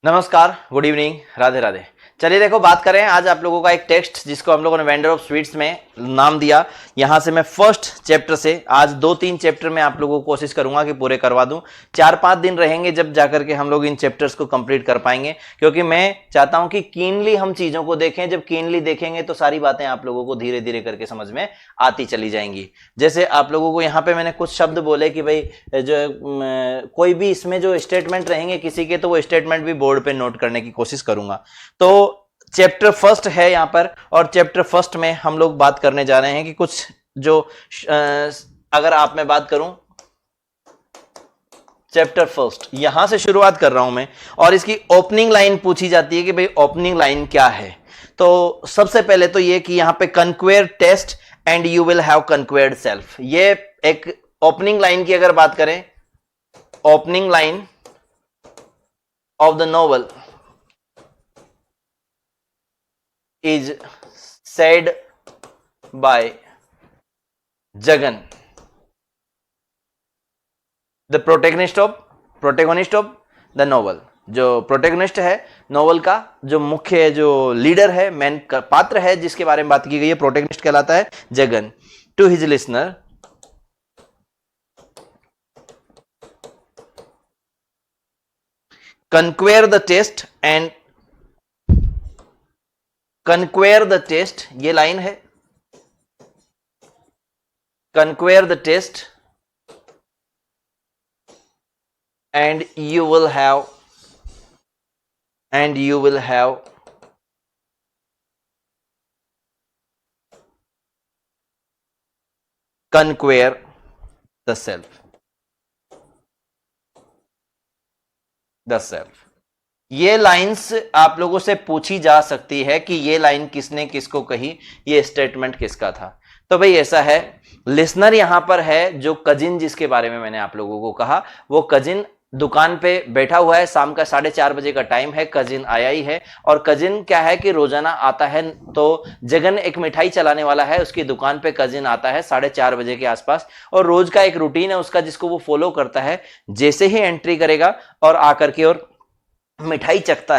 नमस्कार, good evening, Radhe Radhe. चलिए देखो, बात करें आज आप लोगों का एक टेक्स्ट जिसको हम लोगों ने वेंडर ऑफ स्वीट्स में नाम दिया। यहां से मैं फर्स्ट चैप्टर से आज 2-3 चैप्टर में आप लोगों को कोशिश करूंगा कि पूरे करवा दूं। 4-5 दिन रहेंगे जब जाकर के हम लोग इन चैप्टर्स को कंप्लीट कर पाएंगे, क्योंकि मैं चाहता हूं कि कीनली हम चीजों को देखें। जब कीनली देखेंगे तो सारी बातें आप लोगों को धीरे धीरे करके समझ में आती चली जाएंगी। जैसे आप लोगों को यहाँ पे मैंने कुछ शब्द बोले कि भाई जो कोई भी इसमें जो स्टेटमेंट रहेंगे किसी के, तो वो स्टेटमेंट भी बोर्ड पे नोट करने की कोशिश करूंगा। तो चैप्टर फर्स्ट है यहां पर, और चैप्टर फर्स्ट में हम लोग बात करने जा रहे हैं कि कुछ जो अगर आप मैं बात करूं चैप्टर फर्स्ट, यहां से शुरुआत कर रहा हूं मैं, और इसकी ओपनिंग लाइन पूछी जाती है कि भाई ओपनिंग लाइन क्या है। तो सबसे पहले तो ये कि यहां पे conquer test and you will have conquered self, ये एक ओपनिंग लाइन की अगर बात करें, opening line of the novel is said by Jagan, the protagonist of the novel। जो प्रोटेगनिस्ट है नोवेल का, जो मुख्य जो लीडर है, मेन पात्र है जिसके बारे में बात की गई है, प्रोटेगनिस्ट कहलाता है Jagan. To his listener, conquer the test and conquer the test, ये लाइन है, conquer the test and you will have conquer the self, ये लाइंस आप लोगों से पूछी जा सकती है कि ये लाइन किसने किसको कही, ये स्टेटमेंट किसका था। तो भाई ऐसा है, लिसनर यहां पर है जो कजिन, जिसके बारे में मैंने आप लोगों को कहा, वो कजिन दुकान पे बैठा हुआ है, शाम का 4:30 बजे का टाइम है, कजिन आया ही है। और कजिन क्या है कि रोजाना आता है, तो जगन एक मिठाई चलाने वाला है, उसकी दुकान पे कजिन आता है 4:30 बजे के आसपास, और रोज का एक रूटीन है उसका जिसको वो फॉलो करता है। जैसे ही एंट्री करेगा और आकर के और मिठाई चखता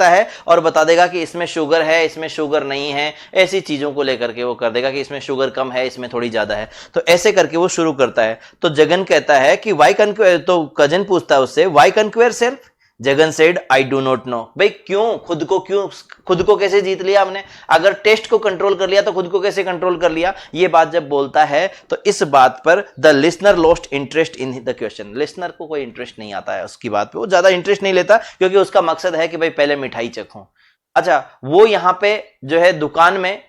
है और बता देगा कि इसमें शुगर है, इसमें शुगर नहीं है, ऐसी चीजों को लेकर के वो कर देगा कि इसमें शुगर कम है, इसमें थोड़ी ज्यादा है। तो ऐसे करके वो शुरू करता है। तो जगन कहता है कि वाई कन्क्वेयर, तो कजन पूछता है उससे why conquer self. Jagan said I do not know. भाई क्यों खुद को कैसे जीत लिया हमने? अगर टेस्ट को कंट्रोल कर लिया तो खुद को कैसे कंट्रोल कर लिया? ये बात जब बोलता है तो इस बात पर the listener lost interest in the question. Listener को कोई इंटरेस्ट नहीं आता है उसकी बात पे, वो ज्यादा इंटरेस्ट नहीं लेता, क्योंकि उसका मकसद है कि भाई पहले मिठाई चखूं। अच्छा, वो यहां पे जो है दुकान में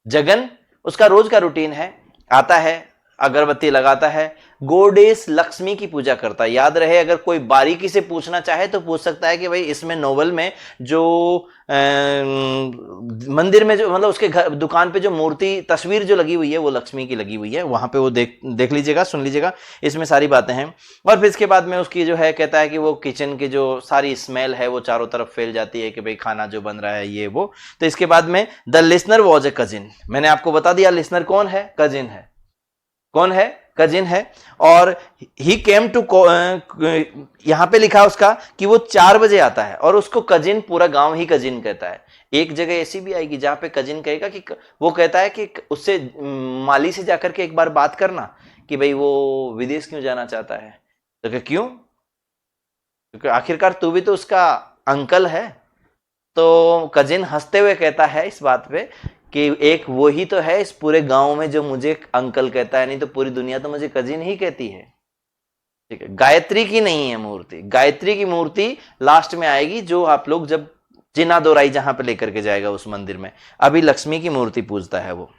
जगन, उसका रोज का रूटीन है, आता है, अगरबत्ती लगाता है, गोडेस लक्ष्मी की पूजा करता है। याद रहे, अगर कोई बारीकी से पूछना चाहे तो पूछ सकता है कि भाई इसमें नोवेल में जो मंदिर में जो मतलब उसके घर दुकान पे जो मूर्ति तस्वीर जो लगी हुई है वो लक्ष्मी की लगी हुई है, वहां पे वो देख लीजिएगा, सुन लीजिएगा, इसमें सारी बातें हैं। और फिर इसके बाद में उसकी जो है कहता है कि वो किचन की जो सारी स्मेल है वो चारों तरफ फैल जाती है कि भाई खाना जो बन रहा है ये वो। तो इसके बाद में the listener was a cousin. मैंने आपको बता दिया लिसनर कौन है, कजिन है। कौन है? कजिन है। और ही केम टू, यहां पे लिखा उसका कि वो 4 बजे आता है, और उसको कजिन, पूरा गांव ही कजिन कहता है। एक जगह ऐसी भी आएगी जहां पे कजिन कहेगा कि वो कहता है कि उससे माली से जाकर के एक बार बात करना कि भाई वो विदेश क्यों जाना चाहता है। तो क्यों? क्योंकि आखिरकार तू भी तो उसका अंकल है। तो कजिन हंसते हुए कहता है इस बात पे कि एक वो ही तो है इस पूरे गांव में जो मुझे अंकल कहता है, नहीं तो पूरी दुनिया तो मुझे कजिन ही कहती है। ठीक है, गायत्री की नहीं है मूर्ति, गायत्री की मूर्ति लास्ट में आएगी, जो आप लोग जब जिना दोराई जहां पे लेकर के जाएगा उस मंदिर में। अभी लक्ष्मी की मूर्ति पूजता है वो।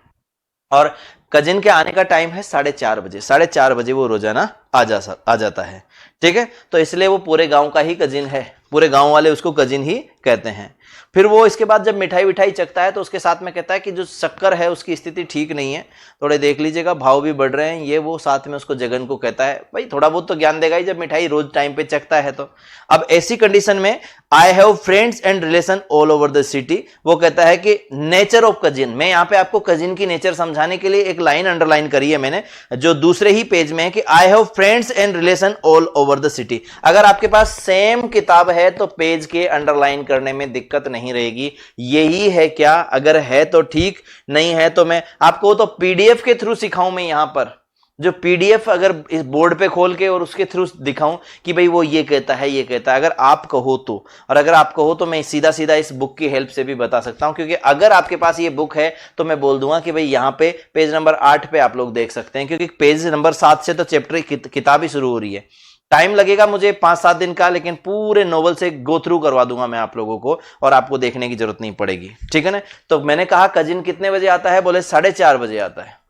और कजिन के आने का टाइम है 4:30 बजे। 4:30 बजे वो रोजाना आ जाता है। ठीक है, तो इसलिए वो पूरे गांव का ही कजिन है, पूरे गांव वाले उसको कजिन ही कहते हैं। फिर वो इसके बाद जब मिठाई विठाई चखता है तो उसके साथ में कहता है कि जो शक्कर है उसकी स्थिति ठीक नहीं है, थोड़े देख लीजिएगा, भाव भी बढ़ रहे हैं, ये वो साथ में उसको जगन को कहता है। भाई थोड़ा बहुत तो ज्ञान देगा ही जब मिठाई रोज टाइम पे चखता है तो। अब ऐसी कंडीशन में I have friends and relation all over the city, वो कहता है कि नेचर ऑफ कजिन, मैं यहां पे आपको कजिन की नेचर समझाने के लिए एक लाइन अंडरलाइन करी है मैंने जो दूसरे ही पेज में है कि I have friends and relation all over the city. अगर आपके पास सेम किताब है तो पेज के अंडरलाइन करने में दिक्कत नहीं रहेगी। यही है क्या? अगर है तो ठीक, नहीं है तो मैं आपको तो पीडीएफ के थ्रू सिखाऊं, मैं यहां पर जो पीडीएफ अगर इस बोर्ड पे खोल के और उसके थ्रू दिखाऊं कि भाई वो ये कहता है ये कहता है, अगर आप कहो तो। और अगर आप कहो तो मैं सीधा सीधा इस बुक की हेल्प से भी बता सकता हूं, क्योंकि अगर आपके पास ये बुक है तो मैं बोल दूंगा कि भाई यहां पे पेज नंबर 8 पे आप लोग देख सकते हैं, क्योंकि पेज नंबर 7 से तो चैप्टर किताब ही शुरू हो रही है। टाइम लगेगा मुझे 5-7 दिन का, लेकिन पूरे नोवेल से गो थ्रू करवा दूंगा मैं आप लोगों को, और आपको देखने की जरूरत नहीं पड़ेगी। ठीक है ना? तो मैंने कहा कजिन कितने बजे आता है? बोले 4:30 बजे आता है।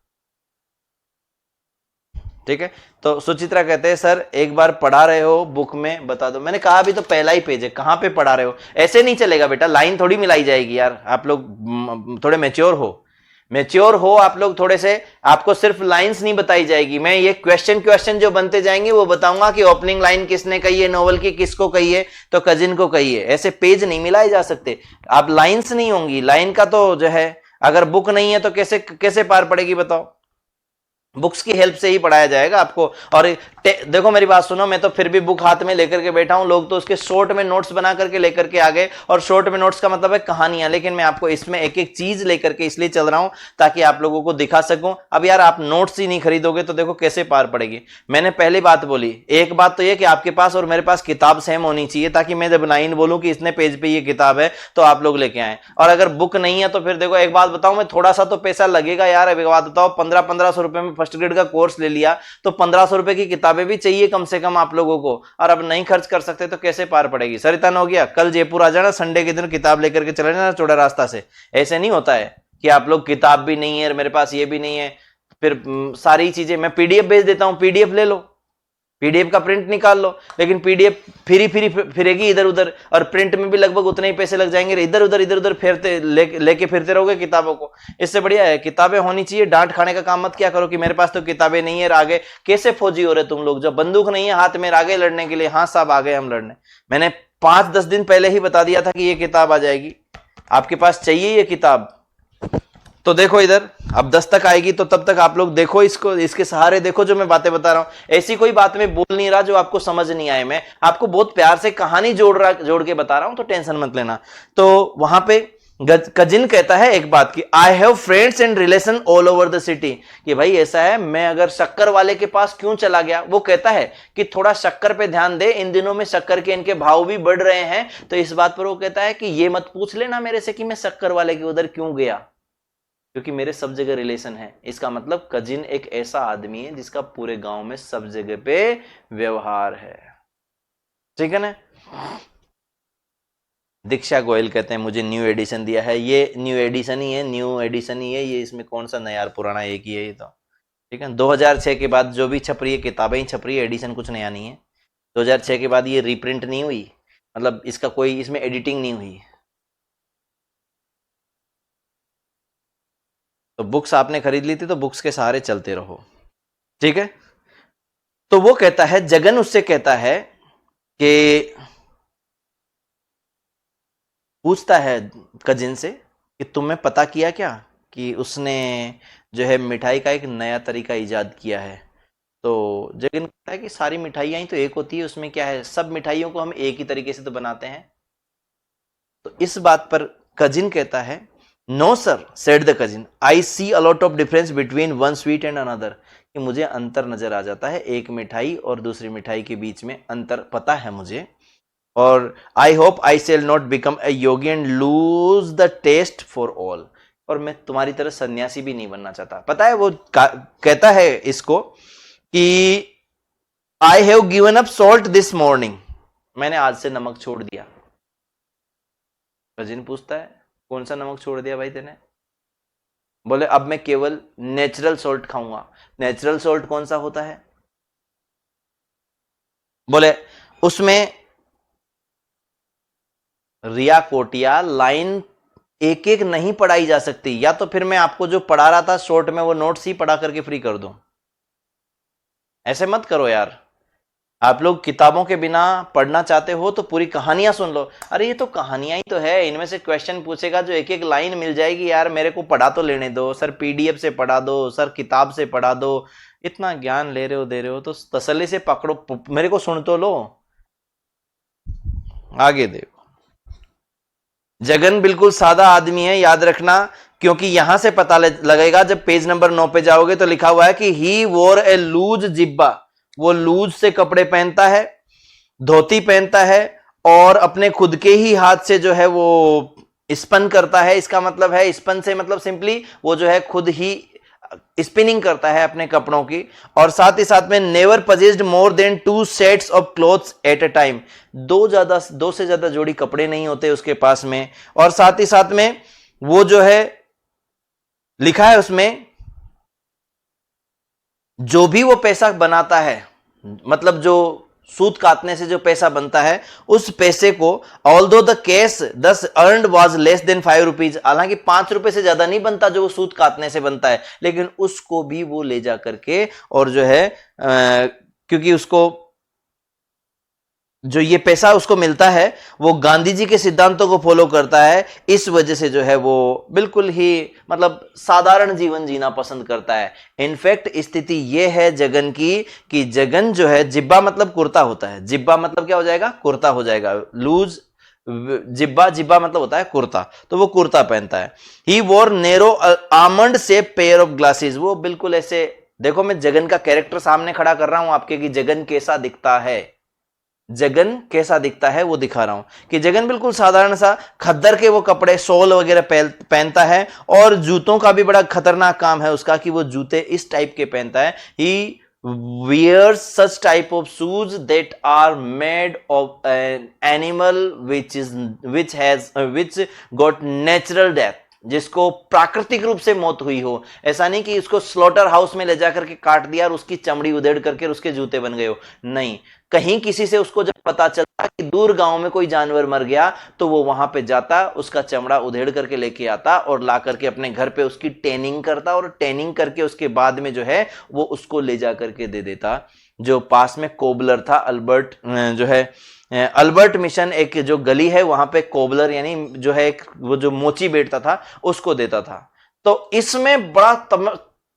ठीक है, तो सुचित्रा कहते हैं सर एक बार पढ़ा रहे हो बुक में बता दो। मैंने कहा अभी तो पहला ही पेज है, कहां पे पढ़ा रहे हो? ऐसे नहीं चलेगा बेटा, लाइन थोड़ी मिलाई जाएगी यार। आप लोग थोड़े मैच्योर हो आप लोग थोड़े से, आपको सिर्फ लाइंस नहीं बताई जाएगी, मैं ये क्वेश्चन जो बनते जाएंगे वो बताऊंगा कि ओपनिंग लाइन किसने कही है नोवेल की, किसको कही है, तो कजिन को कही है। ऐसे पेज नहीं मिलाए जा सकते, आप लाइंस नहीं होंगी। लाइन का तो जो है, अगर बुक नहीं है तो कैसे कैसे पार पड़ेगी बताओ? बुक्स की हेल्प से ही पढ़ाया जाएगा आपको। और देखो मेरी बात सुनो, मैं तो फिर भी बुक हाथ में लेकर के बैठा हूं, लोग तो उसके शॉर्ट में नोट्स बना करके लेकर के आ गए, और शॉर्ट में नोट्स का मतलब है कहानियां, लेकिन मैं आपको इसमें एक एक चीज लेकर के इसलिए चल रहा हूं ताकि आप लोगों को दिखा सकूं। अब यार आप नोट्स ही नहीं खरीदोगे तो देखो कैसे पार पड़ेगी। मैंने पहली बात बोली, एक बात तो यह कि आपके पास और मेरे पास किताब सेम होनी चाहिए, ताकि मैं जब 9 बोलूं कि इसने पेज पे ये किताब है तो आप लोग लेके आए। और अगर बुक नहीं है तो फिर देखो एक बात बताऊं, मैं थोड़ा सा तो पैसा लगेगा यार। अब एक बात बताओ, 1500 रुपए में फर्स्ट ग्रेड का कोर्स ले लिया तो 1500 रुपए की किताबें भी चाहिए कम से कम आप लोगों को, और अब नहीं खर्च कर सकते तो कैसे पार पड़ेगी? सरिता हो गया, कल जयपुर आ जाना, संडे के दिन किताब लेकर के चले जाना चौड़ा रास्ता से। ऐसे नहीं होता है कि आप लोग किताब भी नहीं है मेरे पास, ये भी नहीं है, फिर सारी चीजें मैं पीडीएफ भेज देता हूं, पीडीएफ ले लो, पीडीएफ का प्रिंट निकाल लो, लेकिन पीडीएफ फिरेगी इधर उधर, और प्रिंट में भी लगभग उतने ही पैसे लग जाएंगे, इधर उधर फेरते लेके फिरते रहोगे किताबों को। इससे बढ़िया है किताबें होनी चाहिए। डांट खाने का काम मत क्या करो कि मेरे पास तो किताबें नहीं है, आगे कैसे फौजी हो रहे तुम लोग, जब बंदूक नहीं है हाथ में, आगे लड़ने के लिए। हाँ साहब आ गए हम लड़ने। मैंने 5-10 दिन पहले ही बता दिया था कि ये किताब आ जाएगी, आपके पास चाहिए ये किताब। तो देखो इधर, अब 10 तक आएगी तो तब तक आप लोग देखो इसको, इसके सहारे देखो जो मैं बातें बता रहा हूं। ऐसी कोई बात मैं बोल नहीं रहा जो आपको समझ नहीं आए, मैं आपको बहुत प्यार से कहानी जोड़ के बता रहा हूं, तो टेंशन मत लेना। तो वहां पे कजिन कहता है एक बात की, I have friends and relation all over the city, कि भाई ऐसा है मैं अगर शक्कर वाले के पास क्यों चला गया। वो कहता है कि थोड़ा शक्कर पे ध्यान दे, इन दिनों में शक्कर के इनके भाव भी बढ़ रहे हैं, तो इस बात पर वो कहता है कि ये मत पूछ लेना मेरे से कि मैं शक्कर वाले के उधर क्यों गया, क्योंकि मेरे सब जगह रिलेशन है। इसका मतलब कजिन एक ऐसा आदमी है जिसका पूरे गांव में सब जगह पे व्यवहार है। ठीक है ना? दीक्षा गोयल कहते हैं मुझे न्यू एडिशन दिया है, ये न्यू एडिशन ही है, ये इसमें कौन सा नया पुराना एक ही है ये तो। ठीक है, 2006 के बाद जो भी छप रही है किताबें ही छप रही है, एडिशन कुछ नया नहीं है। 2006 के बाद ये रीप्रिंट नहीं हुई, मतलब इसका कोई इसमें एडिटिंग नहीं हुई। तो बुक्स आपने खरीद ली थी तो बुक्स के सहारे चलते रहो। ठीक है, तो वो कहता है, जगन उससे कहता है कि पूछता है कजिन से कि तुम्हें पता किया क्या कि उसने जो है मिठाई का एक नया तरीका इजाद किया है। तो जगन कहता है कि सारी मिठाइयां ही तो एक होती है, उसमें क्या है, सब मिठाइयों को हम एक ही तरीके से तो बनाते हैं। तो इस बात पर कजिन कहता है, no sir said the cousin, I see a lot of difference between one sweet and another, कि मुझे अंतर नजर आ जाता है एक मिठाई और दूसरी मिठाई के बीच में अंतर पता है मुझे। और I hope I shall not become a yogi and lose the test for all, और मैं तुम्हारी तरह सन्यासी भी नहीं बनना चाहता। पता है वो कहता है इसको कि I have given up salt this morning, मैंने आज से नमक छोड़ दिया। कजिन पूछता है कौन सा नमक छोड़ दिया भाई तेने? बोले अब मैं केवल नेचुरल सॉल्ट खाऊंगा। नेचुरल सॉल्ट कौन सा होता है? बोले उसमें रिया कोटिया, लाइन एक एक नहीं पढ़ाई जा सकती, या तो फिर मैं आपको जो पढ़ा रहा था शॉर्ट में वो नोट्स ही पढ़ा करके फ्री कर दूं। ऐसे मत करो यार। आप लोग किताबों के बिना पढ़ना चाहते हो तो पूरी कहानियां सुन लो। अरे ये तो कहानियां ही तो है, इनमें से क्वेश्चन पूछेगा जो एक एक लाइन मिल जाएगी यार, मेरे को पढ़ा तो लेने दो सर, पीडीएफ से पढ़ा दो सर, किताब से पढ़ा दो। इतना ज्ञान ले रहे हो दे रहे हो तो तसल्ली से पकड़ो, मेरे को सुन तो लो। आगे देखो, जगन बिल्कुल सादा आदमी है, याद रखना, क्योंकि यहां से पता लगेगा जब पेज नंबर 9 पे जाओगे तो लिखा हुआ है कि ही वोर ए लूज जिब्बा, वो लूज से कपड़े पहनता है, धोती पहनता है, और अपने खुद के ही हाथ से जो है वो स्पन करता है। इसका मतलब है, स्पन से मतलब सिंपली वो जो है खुद ही स्पिनिंग करता है अपने कपड़ों की। और साथ ही साथ में never possessed more than 2 sets of clothes at a time, दो से ज्यादा जोड़ी कपड़े नहीं होते उसके पास में। और साथ ही साथ में वो जो है लिखा है उसमें, जो भी वो पैसा बनाता है, मतलब जो सूत काटने से जो पैसा बनता है, उस पैसे को ऑल्दो द कैश दस earned was less than 5 rupees, हालांकि 5 रुपए से ज्यादा नहीं बनता जो वो सूत काटने से बनता है, लेकिन उसको भी वो ले जा करके और जो है क्योंकि उसको जो ये पैसा उसको मिलता है वो गांधी जी के सिद्धांतों को फॉलो करता है, इस वजह से जो है वो बिल्कुल ही मतलब साधारण जीवन जीना पसंद करता है। इनफैक्ट स्थिति ये है जगन की कि जगन जो है, जिब्बा मतलब कुर्ता होता है, जिब्बा मतलब क्या हो जाएगा, कुर्ता हो जाएगा, लूज जिब्बा, जिब्बा मतलब होता है कुर्ता, तो वो कुर्ता पहनता है। ही वोर narrow almond shape pair of glasses, वो बिल्कुल ऐसे, देखो मैं जगन का कैरेक्टर सामने खड़ा कर रहा हूं आपके कि जगन कैसा दिखता है, जगन कैसा दिखता है वो दिखा रहा हूं कि जगन बिल्कुल साधारण सा खद्दर के वो कपड़े सोल वगैरह पहनता है, और जूतों का भी बड़ा खतरनाक काम है उसका कि वो जूते इस टाइप के पहनता है। ही wears such type of shoes that are made of an animal which got natural death, जिसको प्राकृतिक रूप से मौत हुई हो। ऐसा नहीं कि उसको स्लॉटर हाउस में ले जाकर के काट दिया और उसकी चमड़ी उधेड़ करके उसके जूते बन गए हो, नहीं, कहीं किसी से उसको जब पता चलता कि दूर गांव में कोई जानवर मर गया तो वो वहां पे जाता, उसका चमड़ा उधेड़ करके लेके आता और ला करके अपने घर पे उसकी टैनिंग करता, और टैनिंग करके उसके बाद में जो है वो उसको ले जा करके दे देता। जो पास में कोबलर था, अल्बर्ट जो है अल्बर्ट मिशन एक जो गली है वहां पे कोबलर यानी जो है एक वो जो मोची बेचता था उसको देता था। तो इसमें बड़ा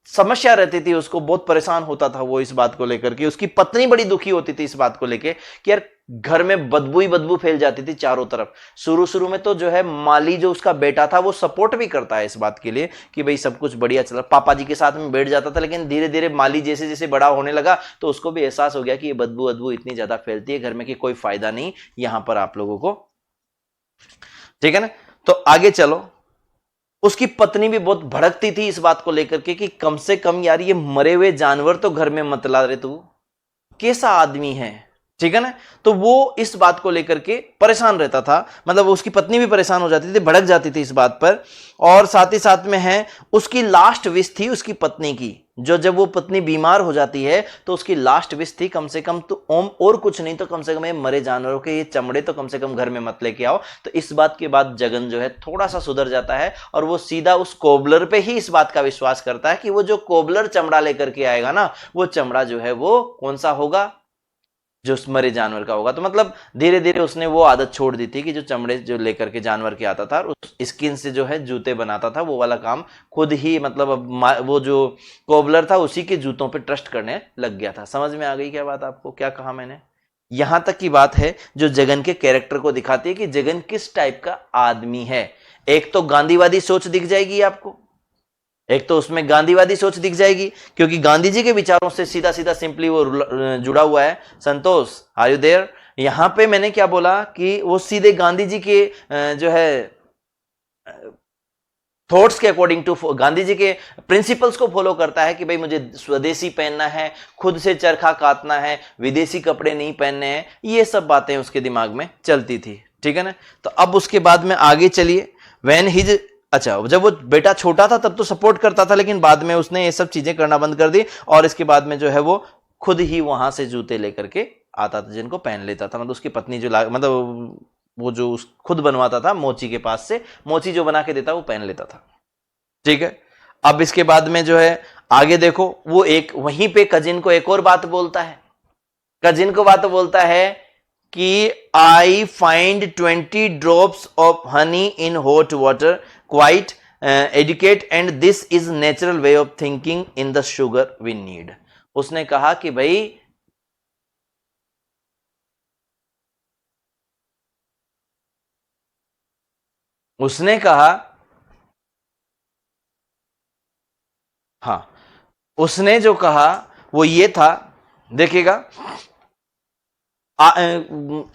समस्या रहती थी, उसको बहुत परेशान होता था वो इस बात को लेकर के, उसकी पत्नी बड़ी दुखी होती थी इस बात को लेकर कि यार घर में बदबू ही बदबू फैल जाती थी चारों तरफ। शुरू में तो जो है माली जो उसका बेटा था वो सपोर्ट भी करता है इस बात के लिए कि भाई सब कुछ बढ़िया चल रहा, पापा जी के साथ में बैठ जाता था, लेकिन धीरे धीरे माली जैसे जैसे बड़ा होने लगा तो उसको भी एहसास हो गया कि ये बदबू इतनी ज्यादा फैलती है घर में कि कोई फायदा नहीं यहां पर आप लोगों को, ठीक है ना। तो आगे चलो, उसकी पत्नी भी बहुत भड़कती थी इस बात को लेकर के कि कम से कम यार ये मरे हुए जानवर तो घर में मत ला रहे, तू कैसा आदमी है, ठीक है ना। तो वो इस बात को लेकर के परेशान रहता था, मतलब उसकी पत्नी भी परेशान हो जाती थी, भड़क जाती थी इस बात पर। और साथ ही साथ में है उसकी लास्ट विश थी उसकी पत्नी की, जो जब वो पत्नी बीमार हो जाती है तो उसकी लास्ट विश थी कम से कम तो ओम और कुछ नहीं तो कम से कम ये मरे जानवरों के ये चमड़े तो कम से कम घर में मत लेके आओ। तो इस बात के बाद जगन जो है थोड़ा सा सुधर जाता है और वो सीधा उस कोबलर पे ही इस बात का विश्वास करता है कि वो जो कोबलर चमड़ा लेकर के आएगा ना, वो चमड़ा जो है वो कौन सा होगा, जो मरे जानवर का होगा। तो मतलब धीरे धीरे उसने वो आदत छोड़ दी थी कि जो चमड़े जो लेकर के जानवर के आता था उस स्किन से जो है जूते बनाता था, वो वाला काम खुद ही मतलब अब वो जो कोबलर था उसी के जूतों पे ट्रस्ट करने लग गया था। समझ में आ गई क्या बात आपको, क्या कहा मैंने। यहां तक की बात है जो जगन के कैरेक्टर को दिखाती है कि जगन किस टाइप का आदमी है। एक तो गांधीवादी सोच दिख जाएगी आपको, एक तो उसमें गांधीवादी सोच दिख जाएगी क्योंकि गांधी जी के विचारों से सीधा सीधा सिंपली वो जुड़ा हुआ है। संतोष आर यू देयर, यहां पे मैंने क्या बोला कि वो सीधे गांधी जी के जो है थॉट्स के अकॉर्डिंग टू गांधी जी के प्रिंसिपल्स को फॉलो करता है कि भाई मुझे स्वदेशी पहनना है, खुद से चरखा काटना है, विदेशी कपड़े नहीं पहनने हैं, ये सब बातें उसके दिमाग में चलती थी, ठीक है ना। तो अब उसके बाद में आगे चलिए, व्हेन हिज अच्छा जब वो बेटा छोटा था तब तो सपोर्ट करता था, लेकिन बाद में उसने ये सब चीजें करना बंद कर दी और इसके बाद में जो है वो खुद ही वहां से जूते लेकर के आता था जिनको पहन लेता था। मतलब उसकी पत्नी जो मतलब वो जो खुद बनवाता था मोची के पास से, मोची जो बना के देता वो पहन लेता था। ठीक है, अब इसके बाद में जो है आगे देखो, वो एक वहीं पे कजिन को एक और बात बोलता है, कजिन को बात बोलता है कि I find 20 drops of honey in hot water quite adequate and this is natural way of thinking in the sugar we need. उसने कहा कि भाई उसने कहा हाँ, उसने जो कहा वो ये था, देखिएगा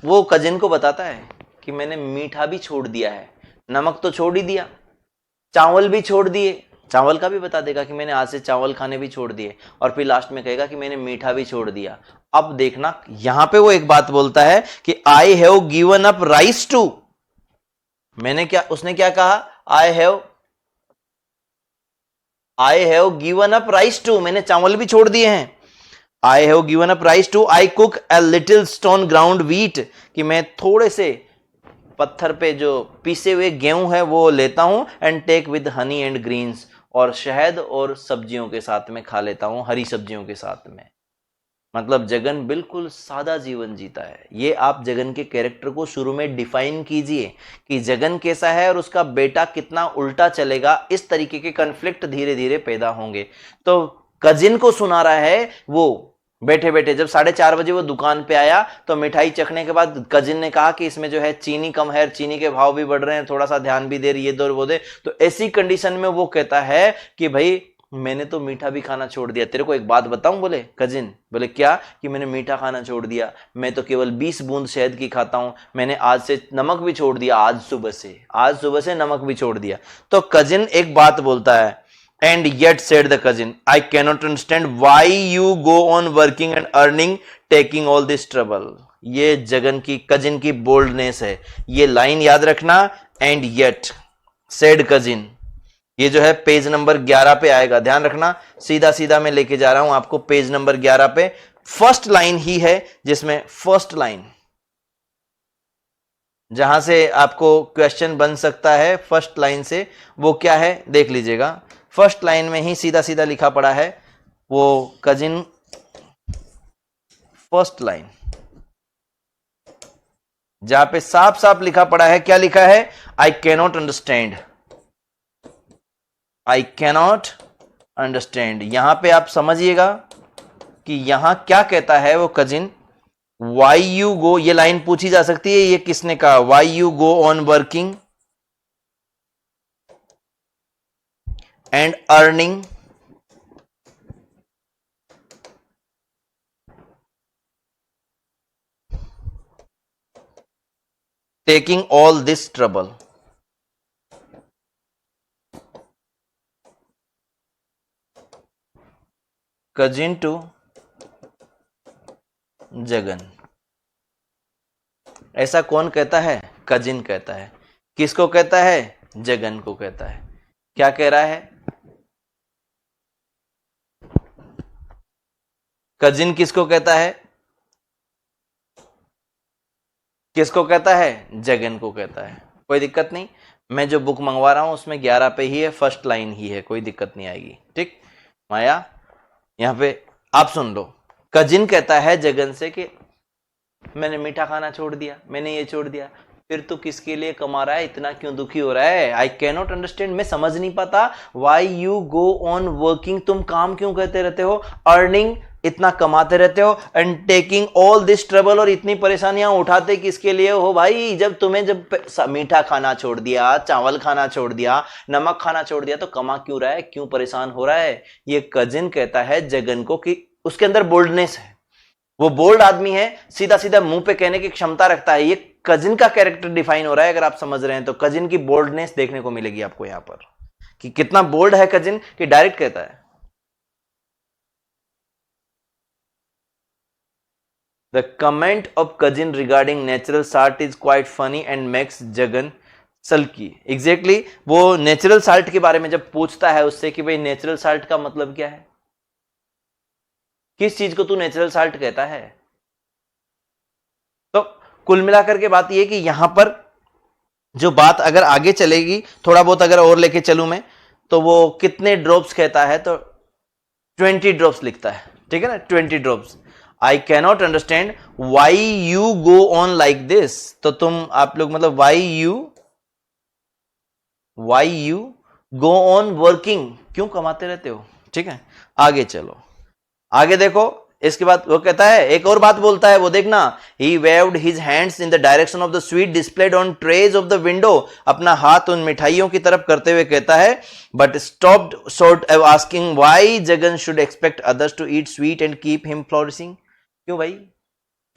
वो कजिन को बताता है कि मैंने मीठा भी छोड़ दिया है, नमक तो छोड़ ही दिया, चावल भी छोड़ दिए, चावल का भी बता देगा कि मैंने आज से चावल खाने भी छोड़ दिए, और फिर लास्ट में कहेगा कि मैंने मीठा भी छोड़ दिया। अब देखना यहां पे वो एक बात बोलता है कि I have given up rice too, मैंने क्या, उसने क्या कहा, I have given up rice too, मैंने चावल भी छोड़ दिए हैं। I have given up rice too I cook a little stone ground wheat, कि मैं थोड़े से पत्थर पे जो पीसे हुए गेहूं है वो लेता हूं, and take with honey and greens, और शहद और सब्जियों के साथ में खा लेता हूं, हरी सब्जियों के साथ में। मतलब जगन बिल्कुल सादा जीवन जीता है। ये आप जगन के कैरेक्टर को शुरू में डिफाइन कीजिए कि जगन कैसा है और उसका बेटा कितना उल्टा चलेगा, इस तरीके के कन्फ्लिक्ट धीरे धीरे पैदा होंगे। तो कजिन को सुना रहा है, वो बैठे बैठे जब 4:30 बजे वो दुकान पे आया तो मिठाई चखने के बाद कजिन ने कहा कि इसमें जो है चीनी कम है, चीनी के भाव भी बढ़ रहे हैं, थोड़ा सा ध्यान भी दे रही है, ये दो वो दे। तो ऐसी कंडीशन में वो कहता है कि भाई मैंने तो मीठा भी खाना छोड़ दिया, तेरे को एक बात बताऊं, बोले कजिन, बोले क्या, कि मैंने मीठा खाना छोड़ दिया, मैं तो केवल 20 बूंद शहद की खाता हूं, मैंने आज से नमक भी छोड़ दिया, आज सुबह से नमक भी छोड़ दिया। तो कजिन एक बात बोलता है, and yet said the cousin, I cannot understand why you go on working and earning, taking all this trouble। ये जगन की, कजिन की बोल्डनेस है, ये लाइन याद रखना, and yet said cousin, ये जो है पेज नंबर 11 पे आएगा, ध्यान रखना, सीधा सीधा मैं लेके जा रहा हूं आपको पेज नंबर 11 पे। फर्स्ट लाइन ही है जिसमें, फर्स्ट लाइन जहां से आपको क्वेश्चन बन सकता है फर्स्ट लाइन से, वो क्या है देख लीजिएगा। फर्स्ट लाइन में ही सीधा सीधा लिखा पड़ा है वो कजिन, फर्स्ट लाइन जहां पे साफ साफ लिखा पड़ा है, क्या लिखा है, I cannot understand, I cannot understand. यहां पे आप समझिएगा कि यहां क्या कहता है वो कजिन, वाई यू गो, ये लाइन पूछी जा सकती है, ये किसने कहा, why you go on working and earning taking all this trouble. Cousin to Jagan, ऐसा कौन कहता है, कजिन कहता है। किसको कहता है, जगन को कहता है। क्या कह रहा है, कजिन किसको कहता है, किसको कहता है, जगन को कहता है। कोई दिक्कत नहीं, मैं जो बुक मंगवा रहा हूं उसमें 11 पे ही है, फर्स्ट लाइन ही है, कोई दिक्कत नहीं आएगी। ठीक माया, यहां पे आप सुन लो, कजिन कहता है जगन से कि मैंने मीठा खाना छोड़ दिया, मैंने ये छोड़ दिया, फिर तो किसके लिए कमा रहा है, इतना क्यों दुखी हो रहा है, आई कैनॉट अंडरस्टैंड, मैं समझ नहीं पाता, Y you go on working, तुम काम क्यों करते रहते हो, अर्निंग, इतना कमाते रहते हो, and taking all this trouble, और इतनी परेशानियां उठाते किसके लिए हो भाई, जब तुम्हें जब मीठा खाना छोड़ दिया, चावल खाना छोड़ दिया, नमक खाना छोड़ दिया, तो कमा क्यों रहा है, क्यों परेशान हो रहा है। ये कजिन कहता है जगन को कि उसके अंदर बोल्डनेस है, वो बोल्ड आदमी है, सीधा सीधा मुंह पे कहने की क्षमता रखता है। ये कजिन का कैरेक्टर डिफाइन हो रहा है, अगर आप समझ रहे हैं तो कजिन की बोल्डनेस देखने को मिलेगी आपको यहां पर, कि कितना बोल्ड है कजिन, कि डायरेक्ट कहता है। The comment of cousin regarding natural salt is quite funny and makes Jagan sulky. Exactly, वो नेचुरल साल्ट के बारे में जब पूछता है उससे कि भाई नेचुरल साल्ट का मतलब क्या है, किस चीज को तू नेचुरल साल्ट कहता है, तो कुल मिलाकर के बात यह कि यहां पर जो बात अगर आगे चलेगी, थोड़ा बहुत अगर और लेके चलूं मैं, तो वो कितने ड्रॉप्स कहता है तो 20 ड्रॉप्स लिखता है, ठीक है ना, 20 drops. I cannot understand why you go on like this, तो तुम आप लोग मतलब Y you go on working, क्यों कमाते रहते हो, ठीक है। आगे चलो, आगे देखो, इसके बाद वो कहता है, एक और बात बोलता है, वो देखना, he waved his hands in the direction of the sweet displayed on trays of the window, अपना हाथ उन मिठाइयों की तरफ करते हुए कहता है, but stopped short of asking why Jagan should expect others to eat sweet and keep him flourishing। क्यों भाई,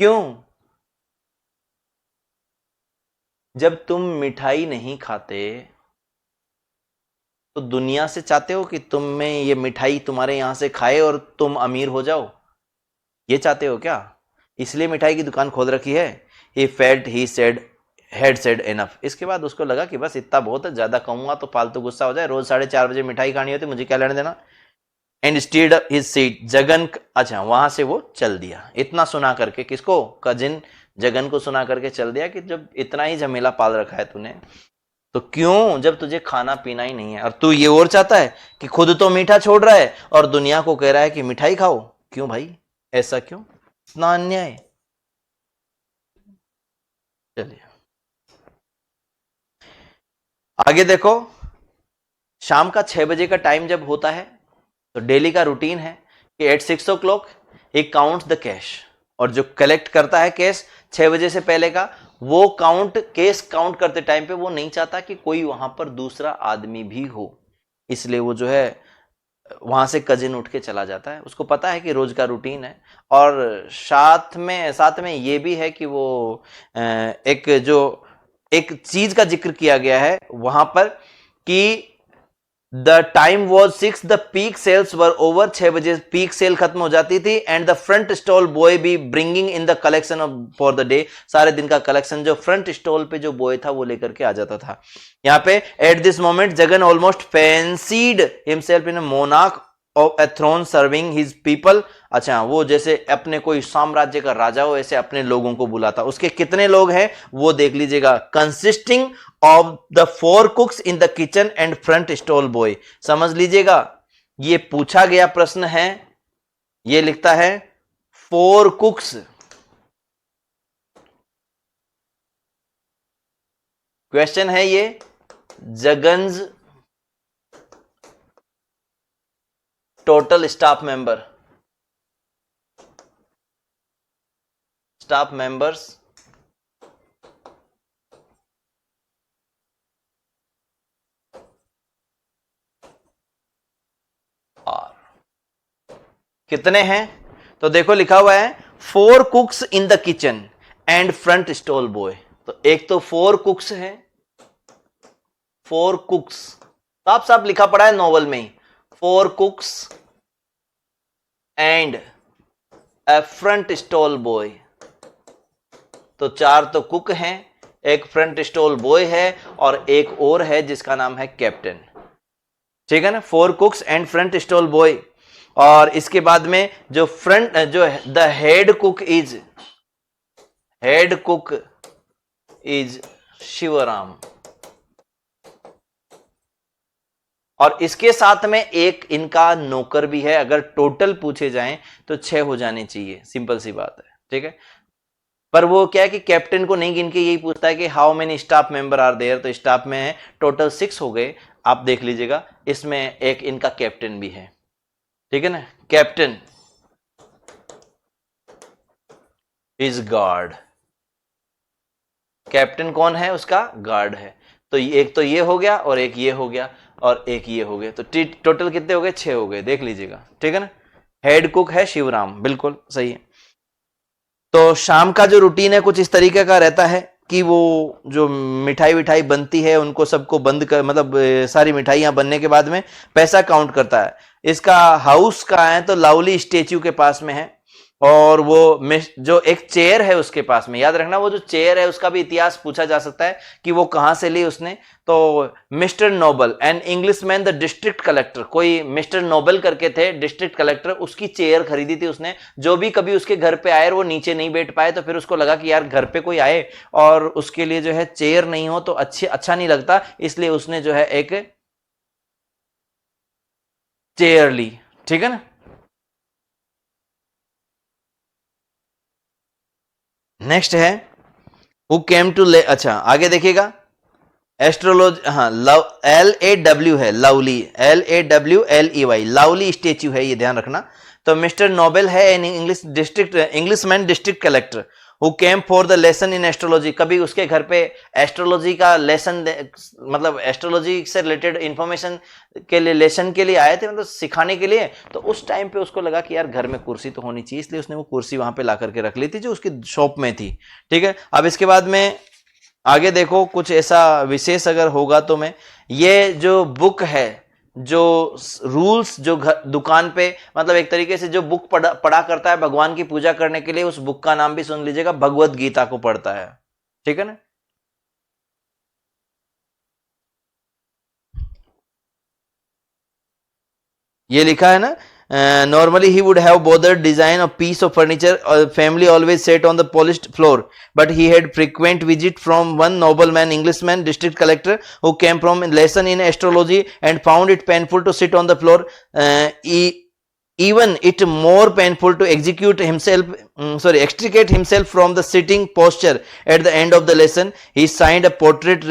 क्यों? जब तुम मिठाई नहीं खाते तो दुनिया से चाहते हो कि तुम में ये मिठाई तुम्हारे यहां से खाए और तुम अमीर हो जाओ, ये चाहते हो क्या? इसलिए मिठाई की दुकान खोल रखी है। He felt he said had said enough। इसके बाद उसको लगा कि बस इतना बहुत है, ज्यादा कहूंगा तो फालतू गुस्सा हो जाए, रोज 4:30 बजे मिठाई खानी होती, मुझे क्या लेने देना। And stead up his seat, Jagan, अच्छा वहां से वो चल दिया, इतना सुना करके, किसको, कजिन जगन को सुना करके चल दिया कि जब इतना ही झमेला पाल रखा है तूने तो क्यों, जब तुझे खाना पीना ही नहीं है, और तू ये और चाहता है कि खुद तो मीठा छोड़ रहा है और दुनिया को कह रहा है कि मिठाई खाओ, क्यों भाई, ऐसा क्यों, इतना अन्याय। चलिए आगे देखो, शाम का 6 बजे का टाइम जब होता है तो डेली का रूटीन है कि एट 6 o'clock ही काउंट द कैश, और जो कलेक्ट करता है कैश 6 बजे से पहले का, वो केस काउंट करते टाइम पे वो नहीं चाहता कि कोई वहां पर दूसरा आदमी भी हो, इसलिए वो जो है वहां से कजिन उठ के चला जाता है। उसको पता है कि रोज का रूटीन है, और साथ में ये भी है कि वो एक चीज का जिक्र किया गया है वहां पर कि the time was 6, the peak sales were over, 6 बजे पीक सेल खत्म हो जाती थी, and the front stall boy भी bringing in the collection for the day, सारे दिन का कलेक्शन जो फ्रंट स्टॉल पे जो बॉय था वो लेकर के आ जाता था। यहाँ पे at this moment Jagan almost fancied himself in a monarch of a throne serving his people, अच्छा वो जैसे अपने कोई साम्राज्य का राजा हो ऐसे अपने लोगों को बुलाता। उसके कितने लोग हैं वो देख लीजिएगा, consisting of the 4 कुक्स in the kitchen and front stall boy. समझ लीजिएगा, ये पूछा गया प्रश्न है, ये लिखता है 4 कुक्स, क्वेश्चन है ये, जगन्स टोटल स्टाफ मेंबर्स और कितने हैं, तो देखो लिखा हुआ है 4 कुक्स in the kitchen and front stall boy. तो एक तो 4 कुक्स हैं, 4 कुक्स साफ साफ लिखा पड़ा है नॉवल में ही, 4 cooks and a front stall boy. तो 4 तो कुक हैं, एक फ्रंट स्टॉल बॉय है और एक और है जिसका नाम है कैप्टन, ठीक है ना। 4 cooks and front stall boy, और इसके बाद में जो the head cook is Shivaram, और इसके साथ में एक इनका नौकर भी है। अगर टोटल पूछे जाएं तो 6 हो जाने चाहिए, सिंपल सी बात है, ठीक है। पर वो क्या है कि कैप्टन को नहीं गिन के यही पूछता है कि how many staff member are there, तो स्टाफ में है टोटल 6 हो गए, आप देख लीजिएगा, इसमें एक इनका कैप्टन भी है, ठीक है ना। कैप्टन इज गार्ड, कैप्टन कौन है, उसका गार्ड है। तो एक तो ये हो गया और एक ये हो गया और एक ये हो गया, तो टोटल कितने हो गए, 6 हो गए, देख लीजिएगा, ठीक है ना। हेड कुक है शिवराम, बिल्कुल सही है। तो शाम का जो रूटीन है कुछ इस तरीके का रहता है कि वो जो मिठाई बनती है उनको सबको बंद कर, मतलब सारी मिठाइयां बनने के बाद में पैसा काउंट करता है। इसका हाउस कहाँ है, तो लाउली स्टेच्यू के पास में है, और वो जो एक चेयर है उसके पास में, याद रखना वो जो चेयर है उसका भी इतिहास पूछा जा सकता है कि वो कहां से ली उसने। तो mister noble and Englishman the district collector, कोई मिस्टर नोबल करके थे डिस्ट्रिक्ट कलेक्टर, उसकी चेयर खरीदी थी उसने। जो भी कभी उसके घर पे आए वो नीचे नहीं बैठ पाए, तो फिर उसको लगा कि यार घर पे कोई आए और उसके लिए जो है चेयर नहीं हो तो अच्छा नहीं लगता, इसलिए उसने जो है एक चेयर ली। ठीक है ना। नेक्स्ट है हु केम टू ले, अच्छा आगे देखिएगा एस्ट्रोलॉजी, हाँ लव, LAW है लवली, LAWLEY, लवली स्टेच्यू है, ये ध्यान रखना। तो मिस्टर नोबेल है an Englishman district collector who came for the lesson in astrology, कभी उसके घर पे एस्ट्रोलॉजी का लेसन, मतलब एस्ट्रोलॉजी से रिलेटेड इंफॉर्मेशन के लिए, लेसन के लिए आए थे, मतलब सिखाने के लिए। तो उस टाइम पे उसको लगा कि यार घर में कुर्सी तो होनी चाहिए, इसलिए उसने वो कुर्सी वहां पे ला करके रख ली थी जो उसकी शॉप में थी। ठीक है, अब इसके बाद में आगे देखो कुछ ऐसा विशेष अगर होगा तो मैं, ये जो बुक है, जो रूल्स जो दुकान पे, मतलब एक तरीके से जो बुक पढ़ा करता है भगवान की पूजा करने के लिए, उस बुक का नाम भी सुन लीजिएगा, भगवत गीता को पढ़ता है। ठीक है ना। ये लिखा है ना, normally he would have bothered design a piece of furniture, family always sat on the polished floor, but he had frequent visit from one nobleman, Englishman district collector, who came from a lesson in astrology and found it painful to sit on the floor, even it more painful to extricate himself from the sitting posture at the end of the lesson. He signed a portrait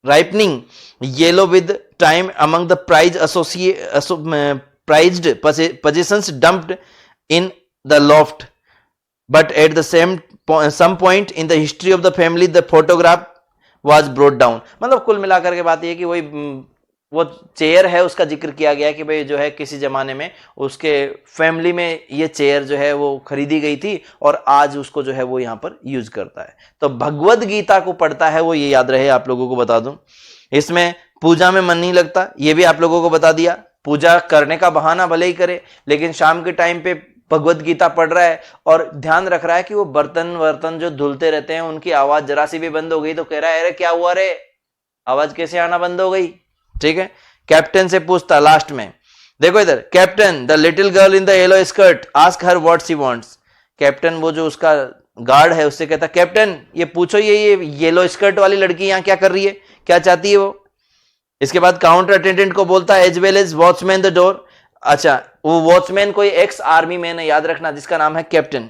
ripening yellow with time among the prized possessions dumped in the loft. But at the some point in the history of the family, the photograph was brought down. मतलब कुल मिलाकर के बात ये कि वही वो chair है उसका जिक्र किया गया कि भाई जो है किसी जमाने में उसके फैमिली में ये चेयर जो है वो खरीदी गई थी और आज उसको जो है वो यहाँ पर यूज करता है। तो भगवद गीता को पढ़ता है वो, ये याद रहे आप लोगों को बता दूं। इसमें पूजा में मन नहीं लगता, ये भी आप लोगों को बता दिया। पूजा करने का बहाना भले ही करे, लेकिन शाम के टाइम पे भगवत गीता पढ़ रहा है और ध्यान रख रहा है कि वो बर्तन जो धुलते रहते हैं उनकी आवाज जरा सी भी बंद हो गई तो कह रहा है अरे क्या हुआ रे, आवाज कैसे आना बंद हो गई। ठीक है, कैप्टन से पूछता लास्ट में, देखो इधर, captain the little girl in the yellow skirt ask her what she wants. Captain वो जो उसका गार्ड है उससे कहता कैप्टन ये पूछो ये येलो स्कर्ट वाली लड़की यहाँ क्या कर रही है, क्या चाहती है वो। इसके बाद काउंटर अटेंडेंट को बोलता है as well as watchman the door. अच्छा, वो वॉचमैन कोई एक्स आर्मी मैन है, याद रखना, जिसका नाम है कैप्टन।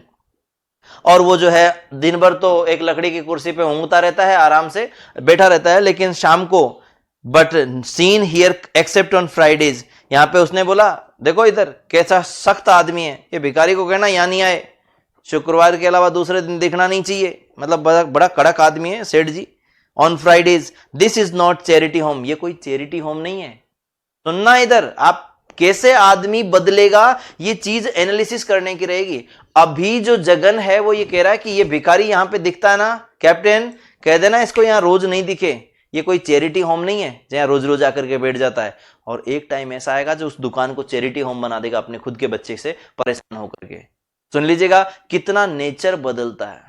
और वो जो है दिन भर तो एक लकड़ी की कुर्सी पे ऊँगता रहता है, आराम से बैठा रहता है, लेकिन शाम को but seen here except on Fridays. यहां पे उसने बोला देखो इधर कैसा सख्त आदमी है, ये भिखारी को कहना यहां नहीं आए, शुक्रवार के अलावा दूसरे दिन दिखना नहीं चाहिए, मतलब बड़ा कड़क आदमी है Seth ji. On Fridays this is not charity home, ये कोई चैरिटी होम नहीं है। सुनना इधर, आप कैसे आदमी बदलेगा ये चीज एनालिसिस करने की रहेगी। अभी जो जगन है वो ये कह रहा है कि ये भिखारी यहां पे दिखता है ना कैप्टन, कह देना इसको यहां रोज नहीं दिखे, ये कोई चैरिटी होम नहीं है जहां रोज रोज आकर के बैठ जाता है। और एक टाइम ऐसा आएगा जो उस दुकान को चैरिटी होम बना देगा अपने खुद के बच्चे से परेशान होकर के। सुन लीजिएगा कितना नेचर बदलता है,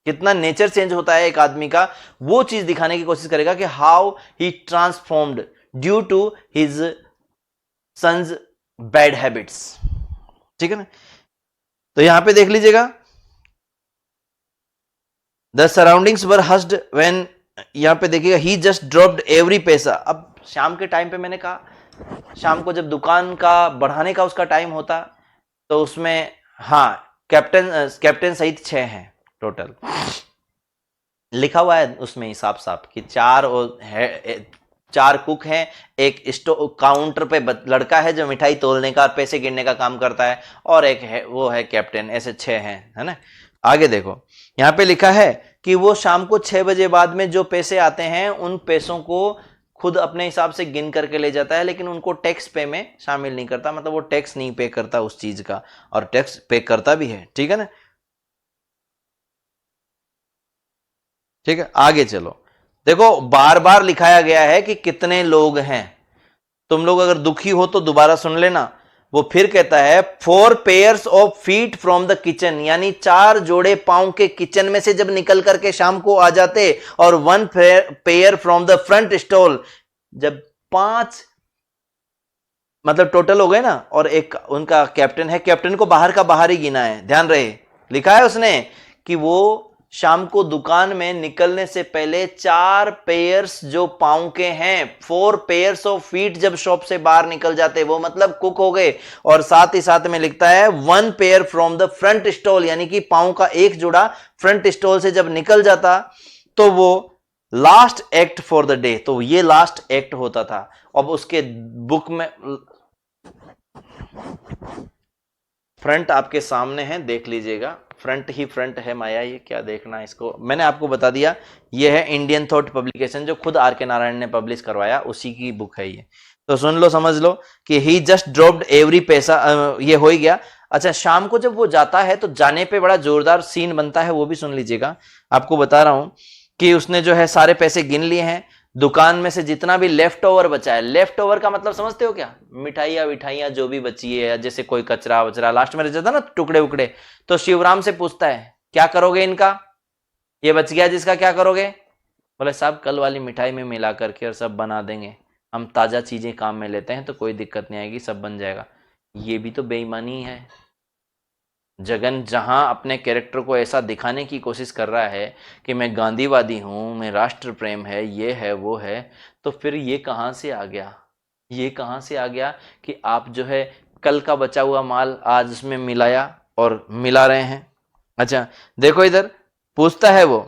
कितना नेचर चेंज होता है एक आदमी का, वो चीज दिखाने की कोशिश करेगा कि how he transformed due to his son's bad habits. ठीक है ना। तो यहां पे देख लीजिएगा the surroundings were hushed when, यहां पे देखिएगा ही जस्ट ड्रॉप्ड एवरी पैसा। अब शाम के टाइम पे मैंने कहा शाम को जब दुकान का बढ़ाने का उसका टाइम होता तो उसमें, हाँ कैप्टन सहित 6 हैं टोटल, लिखा हुआ है उसमें साफ साफ कि 4 कुक हैं, एक काउंटर पे लड़का है जो मिठाई तोलने का पैसे गिनने का काम करता है, और एक है वो है कैप्टन, ऐसे 6 हैं, है ना। आगे देखो यहां पे लिखा है कि वो शाम को 6 बजे बाद में जो पैसे आते हैं उन पैसों को खुद अपने हिसाब से गिन करके ले जाता है, लेकिन उनको टैक्स पे में शामिल नहीं करता, मतलब वो टैक्स नहीं पे करता उस चीज का, और टैक्स पे करता भी है। ठीक है ना। ठीक है, आगे चलो, देखो बार बार लिखाया गया है कि कितने लोग हैं। तुम लोग अगर दुखी हो तो दोबारा सुन लेना। वो फिर कहता है 4 pairs of feet from the kitchen, यानी 4 जोड़े पांव के किचन में से जब निकल करके शाम को आ जाते, और 1 pair from the front stall, जब 5 मतलब टोटल हो गए ना, और एक उनका कैप्टन है, कैप्टन को बाहर का बाहर ही गिना है, ध्यान रहे, लिखा है उसने कि वो शाम को दुकान में निकलने से पहले 4 पेयर्स जो पांव के हैं, 4 पेयर्स ऑफ फीट जब शॉप से बाहर निकल जाते, वो मतलब कुक हो गए। और साथ ही साथ में लिखता है 1 pair from the front stall, यानी कि पांव का एक जोड़ा फ्रंट स्टॉल से जब निकल जाता तो वो last act for the day, तो ये लास्ट एक्ट होता था। अब उसके बुक में फ्रंट आपके सामने है, देख लीजिएगा, फ्रंट ही फ्रंट है माया, ये क्या देखना है इसको, मैंने आपको बता दिया, ये है इंडियन थॉट पब्लिकेशन, जो खुद आर के नारायण ने पब्लिश करवाया, उसी की बुक है ये। तो सुन लो, समझ लो कि ही जस्ट ड्रॉप्ड एवरी पैसा, ये हो ही गया। अच्छा, शाम को जब वो जाता है तो जाने पे बड़ा जोरदार सीन बनता है, वो भी सुन लीजिएगा। आपको बता रहा हूं कि उसने जो है सारे पैसे गिन लिए हैं, दुकान में से जितना भी लेफ्ट ओवर बचा है, लेफ्ट ओवर का मतलब समझते हो क्या, मिठाइयां विठाइयां जो भी बची है, जैसे कोई कचरा वचरा लास्ट में रह जाता ना, टुकड़े उकड़े, तो शिवराम से पूछता है क्या करोगे इनका, ये बच गया जिसका, क्या करोगे? बोले साहब कल वाली मिठाई में मिला करके और सब बना देंगे, हम ताजा चीजें काम में लेते हैं तो कोई दिक्कत नहीं आएगी, सब बन जाएगा। ये भी तो बेईमानी है। जगन जहां अपने कैरेक्टर को ऐसा दिखाने की कोशिश कर रहा है कि मैं गांधीवादी हूं, मैं राष्ट्र प्रेम है, ये है वो है, तो फिर ये कहां से आ गया, ये कहां से आ गया कि आप जो है कल का बचा हुआ माल आज उसमें मिलाया और मिला रहे हैं। अच्छा देखो इधर पूछता है, वो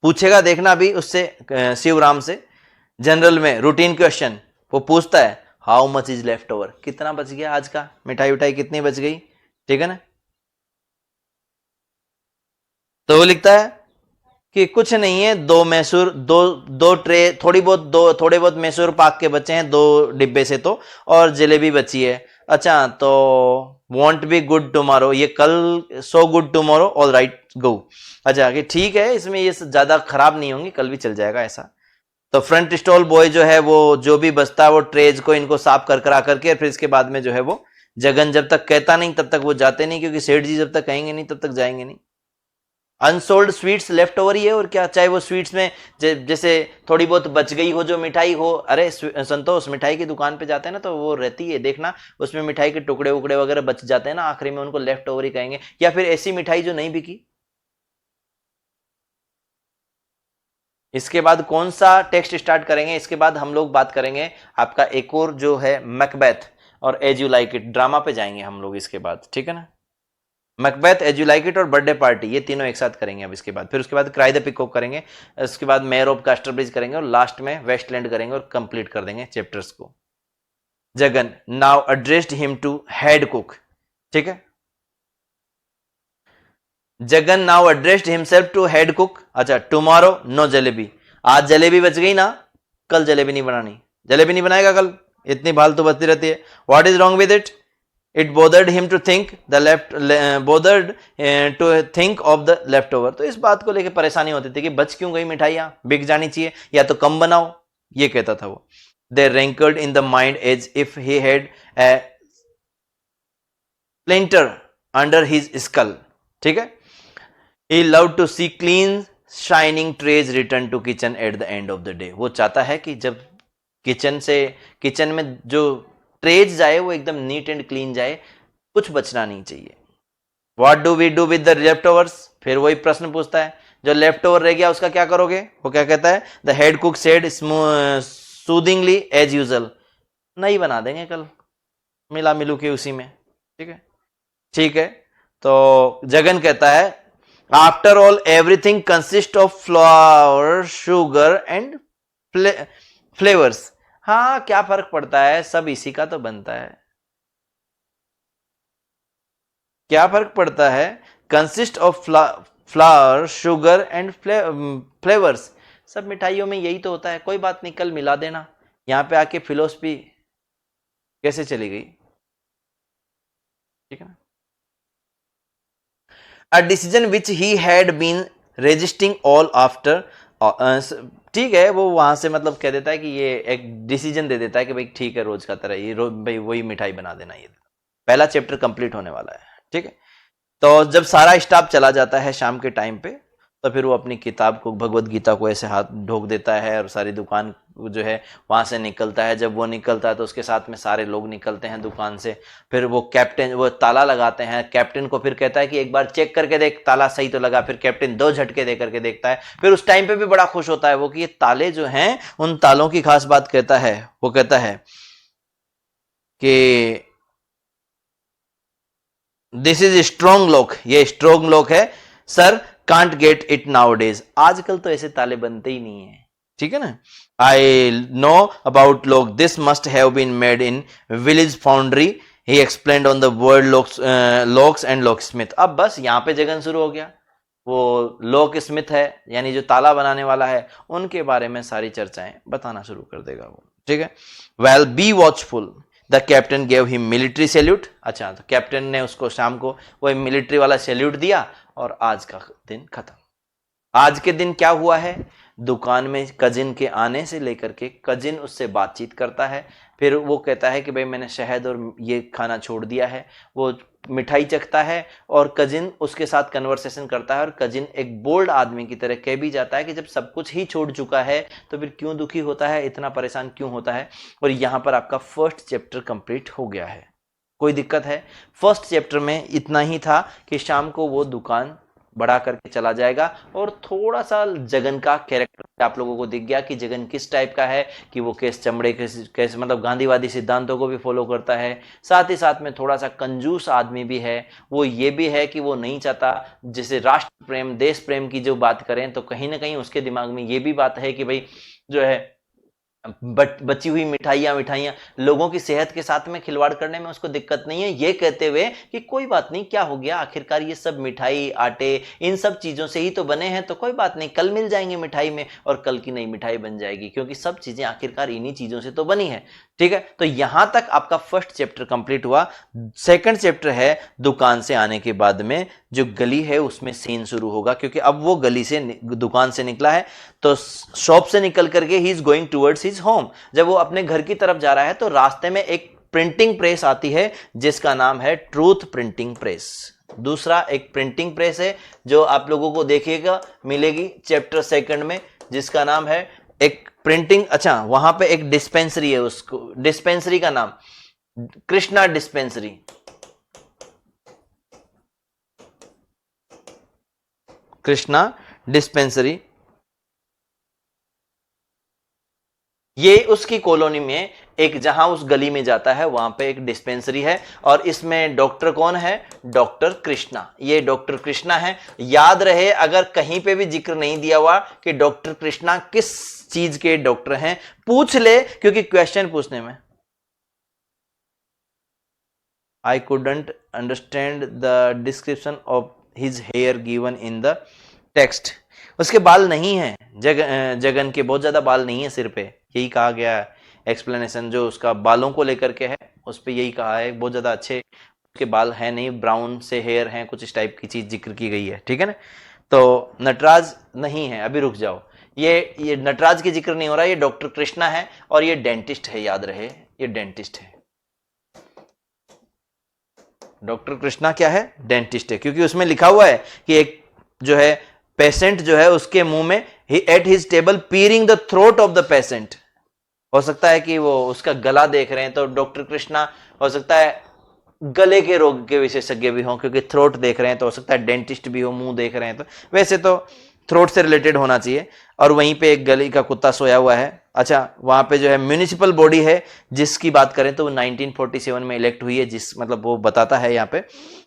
पूछेगा, देखना भी उससे, शिवराम से, जनरल में रूटीन क्वेश्चन, वो पूछता है how much is left over, कितना बच गया आज का, मिठाई उठाई कितनी बच गई, ठीक है ना। तो वो लिखता है कि कुछ नहीं है, 2 मैसूर, दो ट्रे, थोड़े बहुत मैसूर पाक के बचे हैं 2 डिब्बे से, तो और जलेबी बची है। अच्छा तो वॉन्ट बी गुड टुमारो, ये कल, so good tomorrow, all right गो। अच्छा कि ठीक है, इसमें ये ज्यादा खराब नहीं होंगी, कल भी चल जाएगा ऐसा। तो फ्रंट स्टॉल बॉय जो है वो जो भी बचता है वो ट्रेज को इनको साफ कर करा करके, फिर इसके बाद में जो है वो जगन जब तक कहता नहीं तब तक वो जाते नहीं, क्योंकि सेठ जी जब तक कहेंगे नहीं तब तक जाएंगे नहीं। अनसोल्ड स्वीट्स लेफ्ट ओवर ही है, और क्या, चाहे वो स्वीट्स में जैसे थोड़ी बहुत बच गई हो जो मिठाई हो, अरे संतोष मिठाई की दुकान पे जाते हैं ना तो वो रहती है, देखना उसमें मिठाई के टुकड़े उकड़े वगैरह बच जाते हैं ना, आखिरी में उनको लेफ्ट ओवर ही कहेंगे, या फिर ऐसी मिठाई जो नहीं बिकी। इसके बाद कौन सा टेक्स्ट स्टार्ट करेंगे, इसके बाद हम लोग बात करेंगे आपका एक और जो है मैकबेथ और as you like it, drama पे जाएंगे हम लोग इसके बाद, ठीक है ना। Macbeth, as you like it और बर्थडे पार्टी, ये तीनों एक साथ करेंगे अब इसके बाद। फिर उसके बाद क्राई द पिकॉक करेंगे, उसके बाद मेयर ऑफ कास्टरब्रिज करेंगे, और लास्ट में वेस्टलैंड करेंगे और कंप्लीट कर देंगे चैप्टर्स को। Jagan now addressed him to head cook, ठीक है। Jagan now addressed himself to head cook. अच्छा टुमारो नो जलेबी, आज जलेबी बच गई ना, कल जलेबी नहीं बनानी, जलेबी नहीं बनाएगा कल, इतनी फालतू बचती रहती है। What is wrong with it? It bothered him to think the bothered to think of the leftover। तो इस बात को लेकर परेशानी होती थी कि बच क्यों गई मिठाइयां, बिक जानी चाहिए, या तो कम बनाओ, ये कहता था वो। They rankled in the mind as if he had a splinter under his skull, ठीक है। He loved to see clean shining trays return to kitchen at the end of the day। वो चाहता है कि जब किचन में जो trays जाए वो एकदम नीट एंड क्लीन जाए, कुछ बचना नहीं चाहिए। What do we do with the leftovers? फिर वही प्रश्न पूछता है, जो लेफ्ट ओवर रह गया उसका क्या करोगे? वो क्या कहता है? The head cook said soothingly as usual, नहीं बना देंगे कल, मिला मिलू के उसी में, ठीक है। ठीक है, तो जगन कहता है after all everything consist of flower sugar and flavours. हाँ क्या फर्क पड़ता है, सब इसी का तो बनता है, क्या फर्क पड़ता है, consist of flower sugar and flavours, सब मिठाइयों में यही तो होता है, कोई बात नहीं कल मिला देना। यहां पे आके फिलोसफी कैसे चली गई, ठीक है ना। A decision which he had been resisting all after, ठीक है, वो वहां से मतलब कह देता है कि ये एक डिसीजन दे देता है कि भाई ठीक है, रोज का तरह ये रोज भाई वही मिठाई बना देना। ये पहला चैप्टर कंप्लीट होने वाला है। ठीक है, तो जब सारा स्टाफ चला जाता है शाम के टाइम पे, तो फिर वो अपनी किताब को, भगवत गीता को ऐसे हाथ ढोक देता है और सारी दुकान जो है वहां से निकलता है। जब वो निकलता है तो उसके साथ में सारे लोग निकलते हैं दुकान से। फिर वो कैप्टन वो ताला लगाते हैं, कैप्टन को फिर कहता है कि एक बार चेक करके देख ताला सही तो लगा। फिर कैप्टन 2 झटके दे करके देखता है। फिर उस टाइम पे भी बड़ा खुश होता है वो कि ये ताले जो हैं, उन तालों की खास बात कहता है, वो कहता है कि दिस इज स्ट्रॉन्ग लॉक, ये स्ट्रॉन्ग लॉक है sir, can't get it now days. आजकल तो ऐसे ताले बनते ही नहीं है। ठीक है ना, I know about lock, this must have been made in village foundry, he explained on the word locks and locksmith. अब बस यहां पे जगन शुरू हो गया। वो लॉक स्मिथ है यानी जो ताला बनाने वाला है, उनके बारे में सारी चर्चाएं बताना शुरू कर देगा वो। ठीक है, well be watchful, the captain gave him military salute. अच्छा, तो कैप्टन ने उसको शाम को वो मिलिट्री वाला सैल्यूट दिया और आज का दिन खत्म। आज के दिन क्या हुआ है, दुकान में कजिन के आने से लेकर के कजिन उससे बातचीत करता है। फिर वो कहता है कि भाई मैंने शहद और ये खाना छोड़ दिया है। वो मिठाई चखता है और कजिन उसके साथ कन्वर्सेशन करता है। और कजिन एक बोल्ड आदमी की तरह कह भी जाता है कि जब सब कुछ ही छोड़ चुका है तो फिर क्यों दुखी होता है, इतना परेशान क्यों होता है। और यहां पर आपका फर्स्ट चैप्टर कंप्लीट हो गया है। कोई दिक्कत है? फर्स्ट चैप्टर में इतना ही था कि शाम को वो दुकान बढ़ा करके चला जाएगा और थोड़ा सा जगन का कैरेक्टर आप लोगों को दिख गया कि जगन किस टाइप का है, कि वो कैसे चमड़े कैसे मतलब गांधीवादी सिद्धांतों को भी फॉलो करता है। साथ ही साथ में थोड़ा सा कंजूस आदमी भी है। वो ये भी है कि वो नहीं चाहता, जैसे राष्ट्र प्रेम देश प्रेम की जो बात करें तो कहीं ना कहीं उसके दिमाग में ये भी बात है कि भाई जो है बची हुई मिठाइयां लोगों की सेहत के साथ में खिलवाड़ करने में उसको दिक्कत नहीं है, ये कहते हुए कि कोई बात नहीं, क्या हो गया, आखिरकार ये सब मिठाई आटे इन सब चीजों से ही तो बने हैं, तो कोई बात नहीं, कल मिल जाएंगे मिठाई में और कल की नई मिठाई बन जाएगी, क्योंकि सब चीजें आखिरकार इन्हीं चीजों से तो बनी है। ठीक है, तो यहां तक आपका फर्स्ट चैप्टर कंप्लीट हुआ। सेकंड चैप्टर है दुकान से आने के बाद में जो गली है उसमें सीन शुरू होगा, क्योंकि अब वो गली से दुकान से निकला है तो शॉप से निकल करके he is going towards his home. जब वो अपने घर की तरफ जा रहा है तो रास्ते में एक प्रिंटिंग प्रेस आती है जिसका नाम है ट्रूथ प्रिंटिंग प्रेस। दूसरा एक प्रिंटिंग प्रेस है जो आप लोगों को देखिएगा मिलेगी चैप्टर सेकंड में, जिसका नाम है एक प्रिंटिंग। अच्छा, वहां पे एक डिस्पेंसरी है, उसको डिस्पेंसरी का नाम कृष्णा डिस्पेंसरी। कृष्णा डिस्पेंसरी, ये उसकी कॉलोनी में एक, जहां उस गली में जाता है वहां पे एक डिस्पेंसरी है। और इसमें डॉक्टर कौन है? डॉक्टर कृष्णा। ये डॉक्टर कृष्णा है। याद रहे, अगर कहीं पे भी जिक्र नहीं दिया हुआ कि डॉक्टर कृष्णा किस चीज के डॉक्टर हैं, पूछ ले, क्योंकि क्वेश्चन पूछने में I couldn't understand the description of his hair given in the text. उसके बाल नहीं है, जगन के बहुत ज्यादा बाल नहीं है सिर पे, यही कहा गया है। एक्सप्लेनेशन जो उसका बालों को लेकर के है उस पर यही कहा है, बहुत ज्यादा अच्छे उसके बाल है नहीं, ब्राउन से हेयर हैं, कुछ इस टाइप की चीज जिक्र की गई है। ठीक है ना, तो नटराज नहीं है, अभी रुक जाओ, ये नटराज की जिक्र नहीं हो रहा, ये डॉक्टर कृष्णा है और ये डेंटिस्ट है, याद रहे, ये डेंटिस्ट है। डॉक्टर कृष्णा क्या है? डेंटिस्ट है, क्योंकि उसमें लिखा हुआ है कि एक जो है पेशेंट जो है उसके मुंह में at his table peering the throat of the patient. हो सकता है कि वो उसका गला देख रहे हैं, तो डॉक्टर कृष्णा हो सकता है गले के रोग के विशेषज्ञ भी हों, क्योंकि थ्रोट देख रहे हैं, तो हो सकता है डेंटिस्ट भी हो, मुंह देख रहे हैं, तो वैसे तो थ्रोट से रिलेटेड होना चाहिए। और वहीं पे एक गली का कुत्ता सोया हुआ है। अच्छा, वहां पे जो है म्यूनिसिपल बॉडी है जिसकी बात करें तो वो 1947 में इलेक्ट हुई है, जिस मतलब वो बताता है यहाँ पे।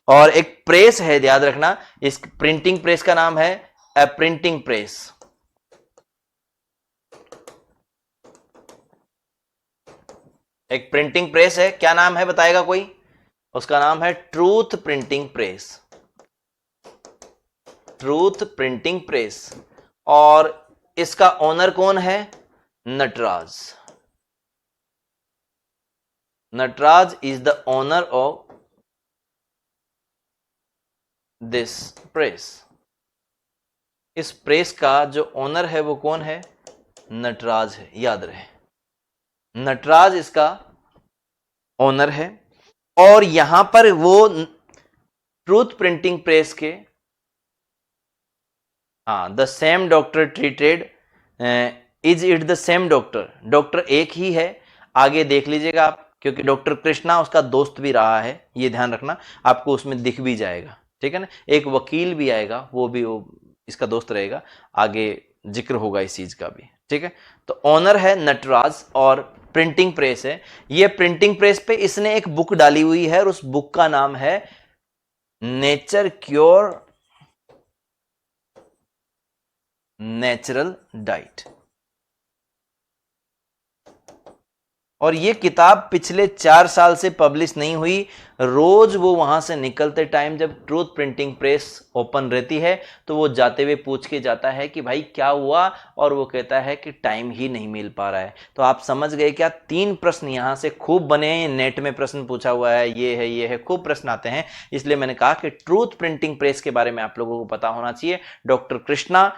और एक प्रेस है, याद रखना, इस प्रिंटिंग प्रेस का नाम है ए प्रिंटिंग प्रेस। एक प्रिंटिंग प्रेस है, क्या नाम है बताएगा कोई? उसका नाम है truth printing press. Truth printing press. और इसका ओनर कौन है? Natraj. Natraj is the owner of this press. इस प्रेस का जो ओनर है वो कौन है? नटराज है, याद रहे, नटराज इसका ओनर है। और यहां पर वो ट्रूथ प्रिंटिंग प्रेस के, हाँ, the same doctor treated, is it the same doctor, doctor एक ही है। आगे देख लीजिएगा आप, क्योंकि डॉक्टर कृष्णा उसका दोस्त भी रहा है, ये ध्यान रखना, आपको उसमें दिख भी जाएगा, ठीक है ना। एक वकील भी आएगा, वो भी वो इसका दोस्त रहेगा, आगे जिक्र होगा इस चीज का भी, ठीक है। तो ऑनर है नटराज और प्रिंटिंग प्रेस है। ये प्रिंटिंग प्रेस पे इसने एक बुक डाली हुई है और उस बुक का नाम है नेचर क्योर नेचुरल डाइट। और ये किताब पिछले 4 साल से पब्लिश नहीं हुई। रोज वो वहां से निकलते टाइम, जब ट्रूथ प्रिंटिंग प्रेस ओपन रहती है, तो वो जाते हुए पूछ के जाता है कि भाई क्या हुआ, और वो कहता है कि टाइम ही नहीं मिल पा रहा है। तो आप समझ गए क्या, 3 प्रश्न यहां से खूब बने हैं, नेट में प्रश्न पूछा हुआ है, ये है, खूब प्रश्न आते हैं। इसलिए मैंने कहा कि ट्रूथ प्रिंटिंग प्रेस के बारे में आप लोगों को पता होना चाहिए। डॉक्टर कृष्णा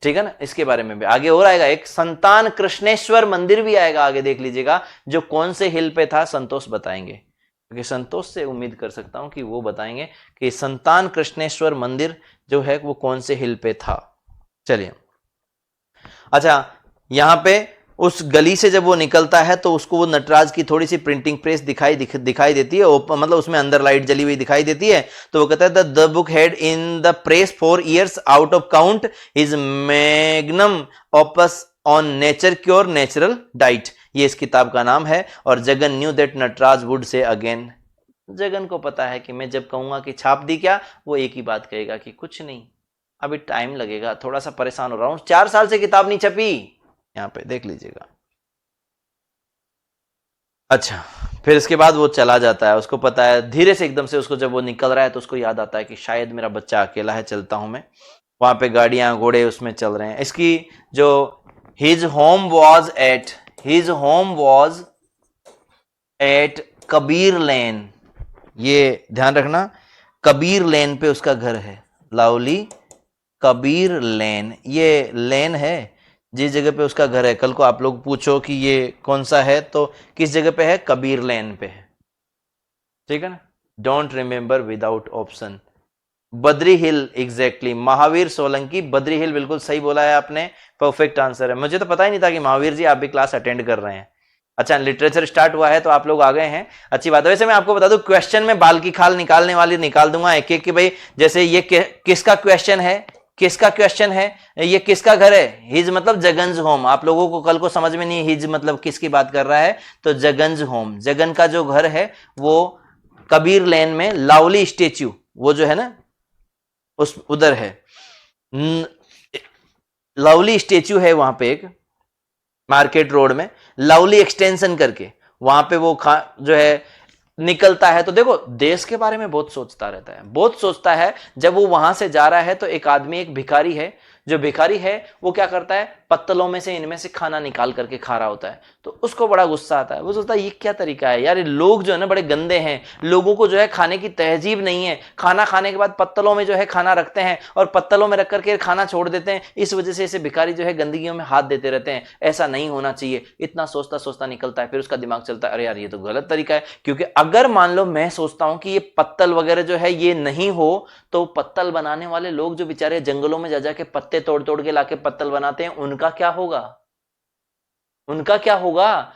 ठीक है ना, इसके बारे में भी आगे और आएगा। एक संतान कृष्णेश्वर मंदिर भी आएगा, आगे देख लीजिएगा, जो कौन से हिल पे था, संतोष बताएंगे, क्योंकि संतोष से उम्मीद कर सकता हूं कि वो बताएंगे कि संतान कृष्णेश्वर मंदिर जो है वो कौन से हिल पे था। चलिए, अच्छा, यहां पे उस गली से जब वो निकलता है तो उसको वो नटराज की थोड़ी सी प्रिंटिंग प्रेस दिखाई देती है, मतलब उसमें अंदर लाइट जली हुई दिखाई देती है। तो वो कहता है the book had in the press 4 years out of count his magnum opus on nature cure natural diet, ये इस किताब का नाम है। और Jagan knew that Natraj would say again, Jagan को पता है कि मैं जब कहूंगा कि छाप दी क्या, वो एक ही बात कहेगा कि कुछ नहीं, अभी टाइम लगेगा, थोड़ा सा परेशान हो रहा हूं, 4 साल से किताब नहीं छपी। यहां पे देख लीजिएगा। अच्छा, फिर इसके बाद वो चला जाता है, उसको पता है धीरे से, एकदम से उसको जब वो निकल रहा है तो उसको याद आता है कि शायद मेरा बच्चा अकेला है, चलता हूं मैं। वहां पे गाड़ियां घोड़े उसमें चल रहे हैं। इसकी जो his home was at Kabir Lane, ये ध्यान रखना, कबीर लेन पे उसका घर है, लवली कबीर लेन, ये लेन है जिस जगह पे उसका घर है। कल को आप लोग पूछो कि ये कौन सा है, तो किस जगह पे है, कबीर लेन पे है, ठीक है ना। Don't remember without option. Badri Hill, exactly, Mahavir Solanki, Badri Hill, बिल्कुल सही बोला है आपने, परफेक्ट आंसर है। मुझे तो पता ही नहीं था कि महावीर जी आप भी क्लास अटेंड कर रहे हैं। अच्छा, लिटरेचर स्टार्ट हुआ है तो आप लोग आ गए हैं, अच्छी बात है। वैसे मैं आपको बता दूं, क्वेश्चन में बाल की खाल निकालने वाली निकाल दूंगा एक एक, कि भाई जैसे ये किसका क्वेश्चन है, किसका क्वेश्चन है, ये किसका घर है, हिज मतलब जगन्स होम। आप लोगों को कल को समझ में नहीं हिज मतलब किसकी बात कर रहा है, तो जगन्स होम, जगन का जो घर है वो कबीर लेन में, लावली स्टेच्यू वो जो है ना उस उधर है, लवली स्टेच्यू है वहां पे एक, मार्केट रोड में, लवली एक्सटेंशन करके, वहां पे वो जो है निकलता है। तो देखो, देश के बारे में बहुत सोचता रहता है, बहुत सोचता है। जब वो वहां से जा रहा है तो एक आदमी, एक भिखारी है, जो भिखारी है वो क्या करता है, पत्तलों में से, इनमें से खाना निकाल करके खा रहा होता है। तो उसको बड़ा गुस्सा आता है, वो सोचता है ये क्या तरीका है यार, ये लोग जो है ना बड़े गंदे हैं, लोगों को जो है खाने की तहजीब नहीं है, खाना खाने के बाद पत्तलों में जो है खाना रखते हैं और पत्तलों में रख करके खाना छोड़ देते हैं। इस वजह से ऐसे भिखारी जो है गंदगियों में हाथ देते रहते हैं, ऐसा नहीं होना चाहिए। इतना सोचता सोचता निकलता है, फिर उसका दिमाग चलता है, अरे यार ये तो गलत तरीका है, क्योंकि अगर मान लो मैं सोचता हूं कि ये पत्तल वगैरह जो है ये नहीं हो, तो पत्तल बनाने वाले लोग जो बेचारे जंगलों में जा जाके पत्ते तोड़ तोड़ के लाके पत्तल बनाते हैं, उनका क्या होगा, उनका क्या होगा।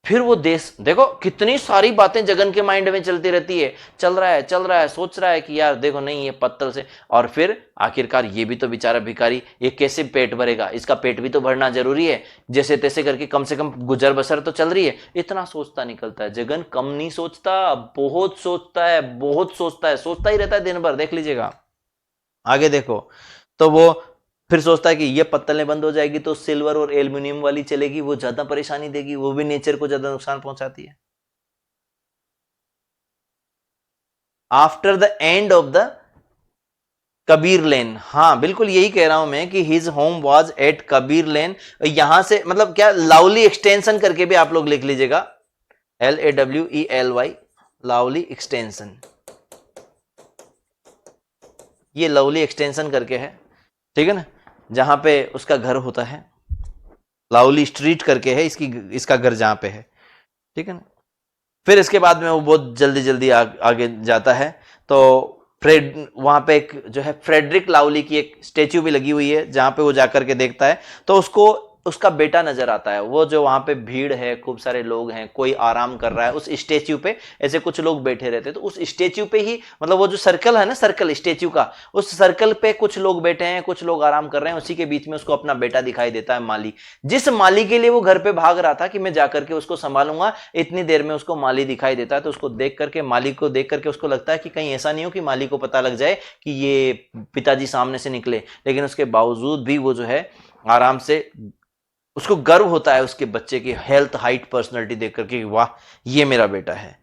फिर वो देश, देखो कितनी सारी बातें जगन के माइंड में चलती रहती है, चल रहा है, सोच रहा है कि यार देखो नहीं ये पत्तल से, और फिर आखिरकार ये भी तो बेचारा भिखारी, ये कैसे पेट भरेगा, इसका पेट भी तो भरना जरूरी है, जैसे तैसे करके कम से कम गुजर बसर तो चल रही है। इतना सोचता निकलता है। जगन कम नहीं सोचता, बहुत सोचता है, बहुत सोचता है, सोचता ही रहता है दिन भर, देख लीजिएगा। आगे देखो, तो वो फिर सोचता है कि ये पत्तलें बंद हो जाएगी तो सिल्वर और एल्यूमिनियम वाली चलेगी, वो ज्यादा परेशानी देगी, वो भी नेचर को ज्यादा नुकसान पहुंचाती है। After the end of the Kabir Lane, हाँ बिल्कुल यही कह रहा हूं मैं कि his home was at Kabir Lane. यहां से मतलब क्या, लावली एक्सटेंशन करके भी आप लोग लिख लीजिएगा, LAWELY, लावली एक्सटेंशन, ये लवली एक्सटेंशन करके है, ठीक है ना, जहां पे उसका घर होता है। लाउली स्ट्रीट करके है इसका घर जहां पे है, ठीक है ना। फिर इसके बाद में वो बहुत जल्दी जल्दी आगे जाता है, तो वहां पे एक जो है फ्रेडरिक लाउली की एक स्टेच्यू भी लगी हुई है, जहां पे वो जाकर के देखता है तो उसको उसका बेटा नजर आता है। वो जो वहां पे भीड़ है, खूब सारे लोग हैं, कोई आराम कर रहा है उस स्टेच्यू पे, ऐसे कुछ लोग बैठे रहते हैं, तो उस स्टेच्यू पे ही, मतलब वो जो सर्कल है ना, सर्कल स्टेच्यू का, उस सर्कल पे कुछ लोग बैठे हैं, कुछ लोग आराम कर रहे हैं, उसी के बीच में उसको अपना बेटा दिखाई देता है, माली। जिस माली के लिए वो घर पे भाग रहा था कि मैं जाकर के उसको संभालूंगा, इतनी देर में उसको माली दिखाई देता है। तो उसको देख करके, माली को देख करके उसको लगता है कि कहीं ऐसा नहीं हो कि माली को पता लग जाए कि ये पिताजी सामने से निकले, लेकिन उसके बावजूद भी वो जो है आराम से, उसको गर्व होता है उसके बच्चे की हेल्थ, हाइट, पर्सनैलिटी देख करके, वाह ये मेरा बेटा है।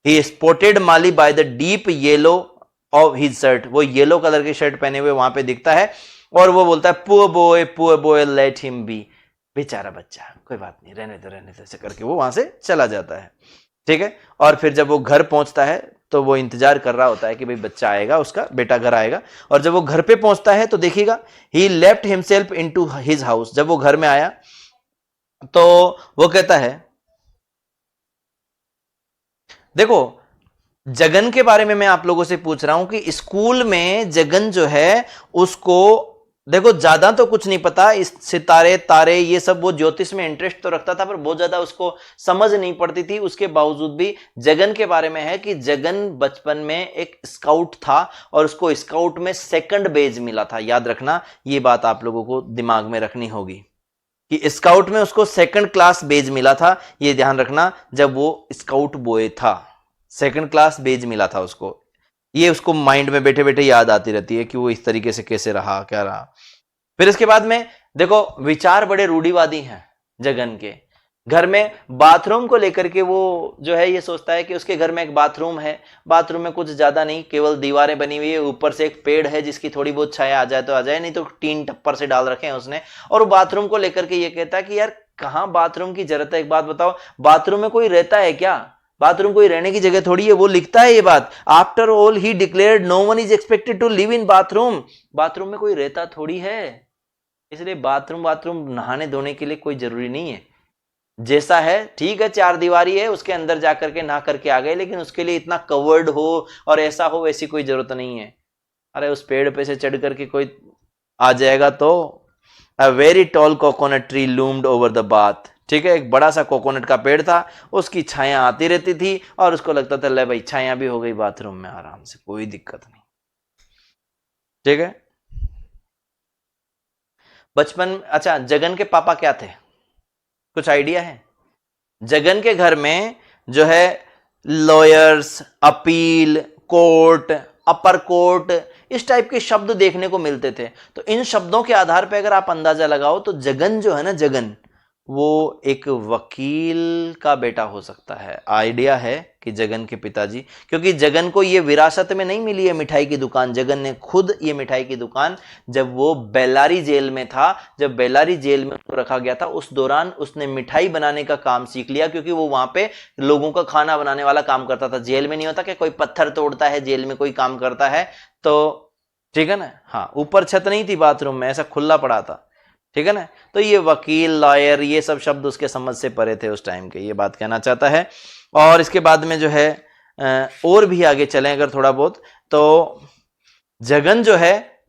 He spotted Mali by the deep yellow of his shirt, वो येलो कलर की शर्ट पहने हुए वहां पे दिखता है, और वो बोलता है poor boy let him B, बेचारा बच्चा, कोई बात नहीं, रहने दो ऐसे करके वो वहां से चला जाता है, ठीक है। और फिर जब वो घर पहुंचता है तो वो इंतजार कर रहा होता है कि भाई बच्चा आएगा, उसका बेटा घर आएगा। और जब वो घर पे पहुंचता है तो देखिएगा, he left himself into his house, जब वो घर में आया तो वो कहता है, देखो जगन के बारे में मैं आप लोगों से पूछ रहा हूं कि स्कूल में जगन जो है उसको, देखो ज्यादा तो कुछ नहीं पता, इस सितारे तारे ये सब, वो ज्योतिष में इंटरेस्ट तो रखता था पर बहुत ज्यादा उसको समझ नहीं पड़ती थी। उसके बावजूद भी जगन के बारे में है कि जगन बचपन में एक स्काउट था और उसको स्काउट में सेकंड बेज मिला था। याद रखना, ये बात आप लोगों को दिमाग में रखनी होगी कि स्काउट में उसको सेकंड क्लास बेज मिला था, ये ध्यान रखना। जब वो स्काउट बॉय था, सेकंड क्लास बेज मिला था उसको, ये उसको माइंड में बैठे बैठे याद आती रहती है कि वो इस तरीके से कैसे रहा, क्या रहा। फिर इसके बाद में देखो, विचार बड़े रूढ़िवादी हैं जगन के। घर में बाथरूम को लेकर के वो जो है ये सोचता है कि उसके घर में एक बाथरूम है, बाथरूम में कुछ ज्यादा नहीं, केवल दीवारें बनी हुई है, ऊपर से एक पेड़ है जिसकी थोड़ी बहुत छाया आ जाए तो आ जाए, नहीं तो टीन टप्पर से डाल रखे हैं उसने। और वो बाथरूम को लेकर के ये कहता है कि यार कहां बाथरूम की जरूरत है, एक बात बताओ, बाथरूम में कोई रहता है क्या? बाथरूम कोई रहने की जगह थोड़ी है। वो लिखता है ये बात, after all he declared no one is expected to live in bathroom, bathroom में कोई रहता थोड़ी है, इसलिए बाथरूम नहाने धोने के लिए कोई जरूरी नहीं है। जैसा है ठीक है, चार दीवारी है, उसके अंदर जाकर के नहा करके आ गए, लेकिन उसके लिए इतना कवर्ड हो और ऐसा हो, वैसी कोई जरूरत नहीं है। अरे उस पेड़ पे से चढ़ करके कोई आ जाएगा तो, a very tall coconut tree loomed over the bath, ठीक है, एक बड़ा सा कोकोनट का पेड़ था, उसकी छाया आती रहती थी और उसको लगता था ले भाई छाया भी हो गई बाथरूम में आराम से, कोई दिक्कत नहीं, ठीक है। बचपन, अच्छा जगन के पापा क्या थे, कुछ आइडिया है? जगन के घर में जो है लॉयर्स, अपील, कोर्ट, अपर कोर्ट, इस टाइप के शब्द देखने को मिलते थे। तो इन शब्दों के आधार पर अगर आप अंदाजा लगाओ तो जगन जो है ना, जगन वो एक वकील का बेटा हो सकता है। आइडिया है कि जगन के पिताजी, क्योंकि जगन को ये विरासत में नहीं मिली है मिठाई की दुकान, जगन ने खुद ये मिठाई की दुकान, जब वो बेल्लारी जेल में था, जब बेल्लारी जेल में उसको रखा गया था, उस दौरान उसने मिठाई बनाने का काम सीख लिया, क्योंकि वो वहां पे लोगों का खाना बनाने वाला काम करता था। जेल में नहीं होता कि कोई पत्थर तोड़ता है, जेल में कोई काम करता है तो, ठीक है ना। हाँ, ऊपर छत नहीं थी बाथरूम में, ऐसा खुला पड़ा था, ठीक है ना। तो ये वकील, लॉयर, ये सब शब्द उसके समझ से परे थे उस टाइम के, ये बात कहना चाहता है। और इसके बाद में जो है और भी आगे चलें अगर थोड़ा बहुत, तो जगन जो है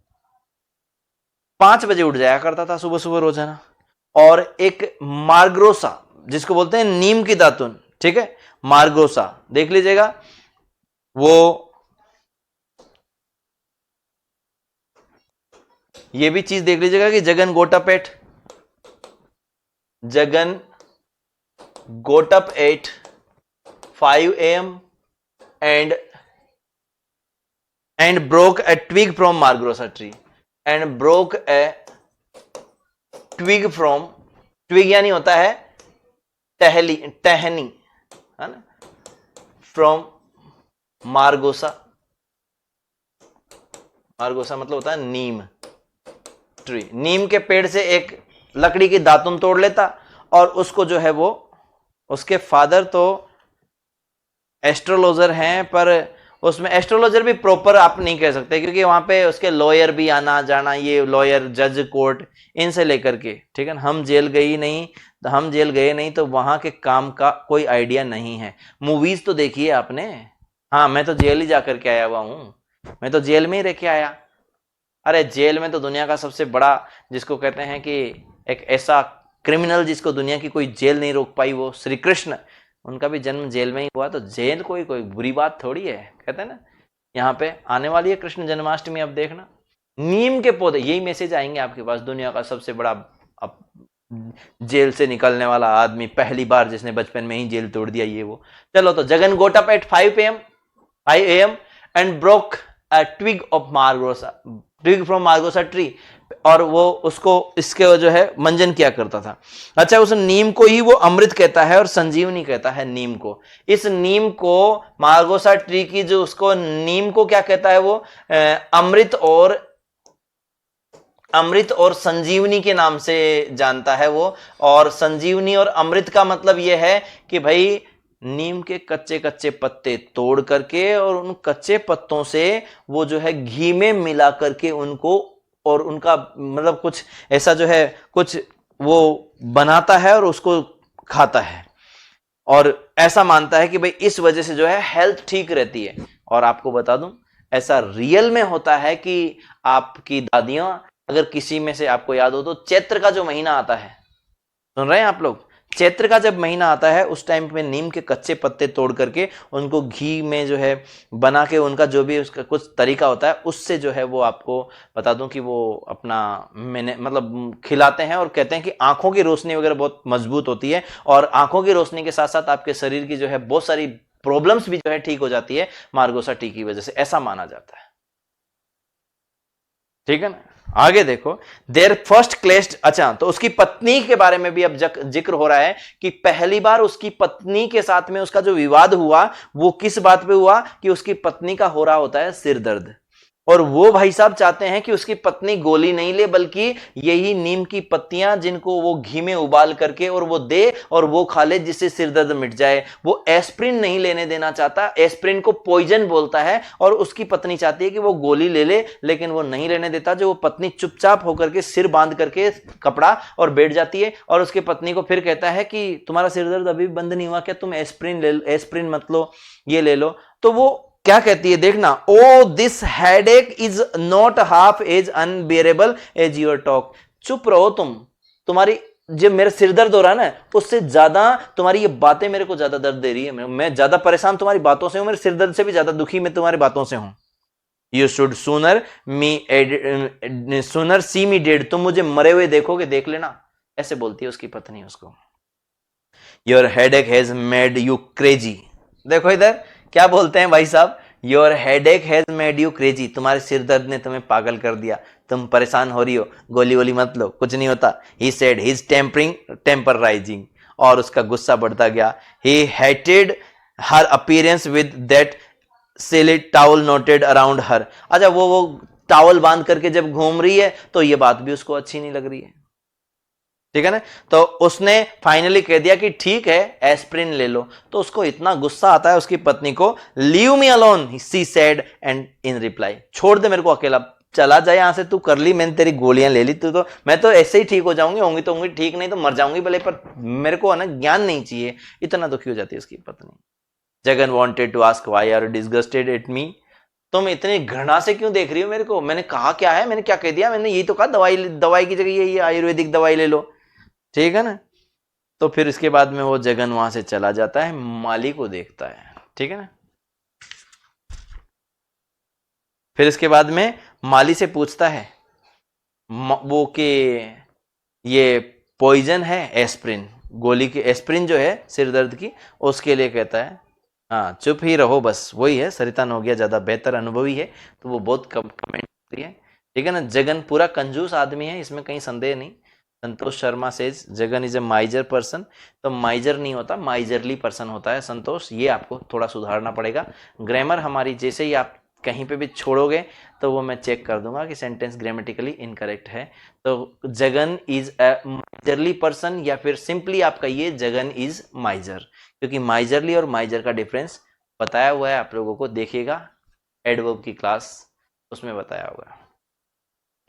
5 बजे उठ जाया करता था सुबह सुबह रोजाना, और एक मार्ग्रोसा, जिसको बोलते हैं नीम की दातुन, ठीक है, मार्ग्रोसा देख लीजिएगा, वो ये भी चीज देख लीजिएगा कि Jagan got up at 5 AM and broke a twig from margrosa tree and broke a twig from, twig यानी होता है टहनी, है ना, फ्रॉम मार्गोसा, मार्गोसा मतलब होता है नीम ट्री, नीम के पेड़ से एक लकड़ी की दातुन तोड़ लेता और उसको जो है वो, उसके फादर तो एस्ट्रोलॉजर हैं पर उसमें एस्ट्रोलॉजर भी प्रॉपर आप नहीं कह सकते, क्योंकि वहां पे उसके लॉयर भी आना जाना, ये लॉयर, जज, कोर्ट, इनसे लेकर के, ठीक है ना। हम जेल गए नहीं तो वहां के काम का कोई आइडिया नहीं है। मूवीज तो देखी है आपने। हाँ, मैं तो जेल ही जाकर के आया हुआ हूं, मैं तो जेल में ही रह के आया। अरे जेल में तो दुनिया का सबसे बड़ा, जिसको कहते हैं कि एक ऐसा क्रिमिनल जिसको दुनिया की कोई जेल नहीं रोक पाई, वो श्री कृष्ण, उनका भी जन्म जेल में ही हुआ। तो जेल कोई कोई बुरी बात थोड़ी है, कहते हैं ना। यहाँ पे आने वाली है कृष्ण जन्माष्टमी, अब देखना। नीम के पौधे, यही मैसेज आएंगे आपके पास, दुनिया का सबसे बड़ा अब जेल से निकलने वाला आदमी, पहली बार जिसने बचपन में ही जेल तोड़ दिया, ये वो। चलो, तो Jagan got up at 5 AM and broke a twig of margosa, twig from margosa tree, और वो उसको इसके जो है मंजन किया करता था। अच्छा, उस नीम को ही वो अमृत कहता है और संजीवनी कहता है नीम को। इस नीम को, मार्गोसा ट्री की जो उसको नीम को क्या कहता है वो, अमृत और संजीवनी के नाम से जानता है वो। और संजीवनी और अमृत का मतलब यह है कि भाई नीम के कच्चे कच्चे पत्ते तोड़ करके और उन कच्चे पत्तों से वो जो है घी में मिला करके उनको, और उनका मतलब कुछ ऐसा जो है कुछ वो बनाता है और उसको खाता है, और ऐसा मानता है कि भाई इस वजह से जो है हेल्थ ठीक रहती है। और आपको बता दूं, ऐसा रियल में होता है कि आपकी दादियां, अगर किसी में से आपको याद हो तो, चैत्र का जो महीना आता है, सुन रहे हैं आप लोग, चैत्र का जब महीना आता है उस टाइम पे नीम के कच्चे पत्ते तोड़ करके उनको घी में जो है बना के, उनका जो भी उसका कुछ तरीका होता है, उससे जो है वो आपको बता दूं कि वो अपना मैंने मतलब खिलाते हैं, और कहते हैं कि आंखों की रोशनी वगैरह बहुत मजबूत होती है, और आंखों की रोशनी के साथ साथ आपके शरीर की जो है बहुत सारी प्रॉब्लम्स भी जो है ठीक हो जाती है मार्गोसा टी की वजह से, ऐसा माना जाता है। ठीक है ना। आगे देखो, देयर फर्स्ट क्लेश्ड। अच्छा, तो उसकी पत्नी के बारे में भी अब जिक्र हो रहा है कि पहली बार उसकी पत्नी के साथ में उसका जो विवाद हुआ वो किस बात पे हुआ, कि उसकी पत्नी का हो रहा होता है सिर दर्द, और वो भाई साहब चाहते हैं कि उसकी पत्नी गोली नहीं ले, बल्कि यही नीम की पत्तियां जिनको वो घी में उबाल करके और वो दे और वो खा ले, जिससे सिर दर्द मिट जाए। वो एस्प्रिन नहीं लेने देना चाहता, एस्प्रिन को पॉइजन बोलता है, और उसकी पत्नी चाहती है कि वो गोली ले ले, लेकिन वो नहीं लेने देता। जो वो पत्नी चुपचाप होकर के सिर बांध करके कपड़ा और बैठ जाती है, और उसकी पत्नी को फिर कहता है कि तुम्हारा सिर दर्द अभी बंद नहीं हुआ क्या, तुम एस्प्रिन मत लो, ये ले लो। तो वो क्या कहती है देखना, oh this headache is not half as unbearable as your talk. चुप रहो तुम, तुम्हारी जो मेरा सिर दर्द हो रहा है ना, उससे ज्यादा तुम्हारी ये बातें मेरे को ज्यादा दर्द दे रही है। मैं ज्यादा परेशान तुम्हारी बातों से हूं, मेरे सिर दर्द से भी ज्यादा दुखी मैं तुम्हारी बातों से हूं। You should sooner see me dead, तुम मुझे मरे हुए देखोगे, देख लेना, ऐसे बोलती है उसकी पत्नी उसको। Your headache has made you crazy. देखो इधर क्या बोलते हैं भाई साहब, your headache has made you crazy, तुम्हारे सिर दर्द ने तुम्हें पागल कर दिया, तुम परेशान हो रही हो, गोली वोली मत लो, कुछ नहीं होता। He said his temper rising, और उसका गुस्सा बढ़ता गया। He hated her appearance with that silly towel noted around her. अच्छा, वो टावल बांध करके जब घूम रही है तो ये बात भी उसको अच्छी नहीं लग रही है, ठीक है ना। तो उसने फाइनली कह दिया कि ठीक है, एस्प्रिन ले लो। तो उसको इतना गुस्सा आता है उसकी पत्नी को, leave me alone she said, and in reply, छोड़ दे मेरे को अकेला, चला जाए यहां से, तू कर ली, मैंने तेरी गोलियां ले ली, तू तो, मैं तो ऐसे ही ठीक हो जाऊंगी, होंगी तो होंगी, ठीक नहीं तो मर जाऊंगी भले, पर मेरे को ना ज्ञान नहीं चाहिए। इतना दुखी हो जाती है उसकी पत्नी। Jagan wanted to ask why are disgusted at me, तुम इतनी घृणा से क्यों देख रही हो मेरे को, मैंने कहा क्या है, मैंने क्या कह दिया, मैंने यही तो कहा दवाई की जगह ये आयुर्वेदिक दवाई ले लो, ठीक है ना। तो फिर इसके बाद में वो जगन वहां से चला जाता है, माली को देखता है, ठीक है ना। फिर इसके बाद में माली से पूछता है वो कि ये पॉइजन है एस्प्रिन, गोली की एस्प्रिन जो है सिर दर्द की, उसके लिए कहता है हाँ चुप ही रहो बस, वही है, सरिता नोगिया ज्यादा बेहतर अनुभवी है, तो वो बहुत कम कमेंट करती है, ठीक है ना। जगन पूरा कंजूस आदमी है, इसमें कहीं संदेह नहीं। Santosh Sharma says Jagan is a miser person, तो माइजर नहीं होता, माइजरली पर्सन होता है संतोष, ये आपको थोड़ा सुधारना पड़ेगा। ग्रामर हमारी जैसे ही आप कहीं पे भी छोड़ोगे तो वो मैं चेक कर दूंगा कि सेंटेंस ग्रामेटिकली इनकरेक्ट है। तो Jagan is a miserly person, या फिर सिंपली आप कहिए जगन इज माइजर, क्योंकि माइजरली और माइजर का डिफरेंस बताया हुआ है आप लोगों को, देखिएगा एडवर्ब की क्लास, उसमें बताया होगा,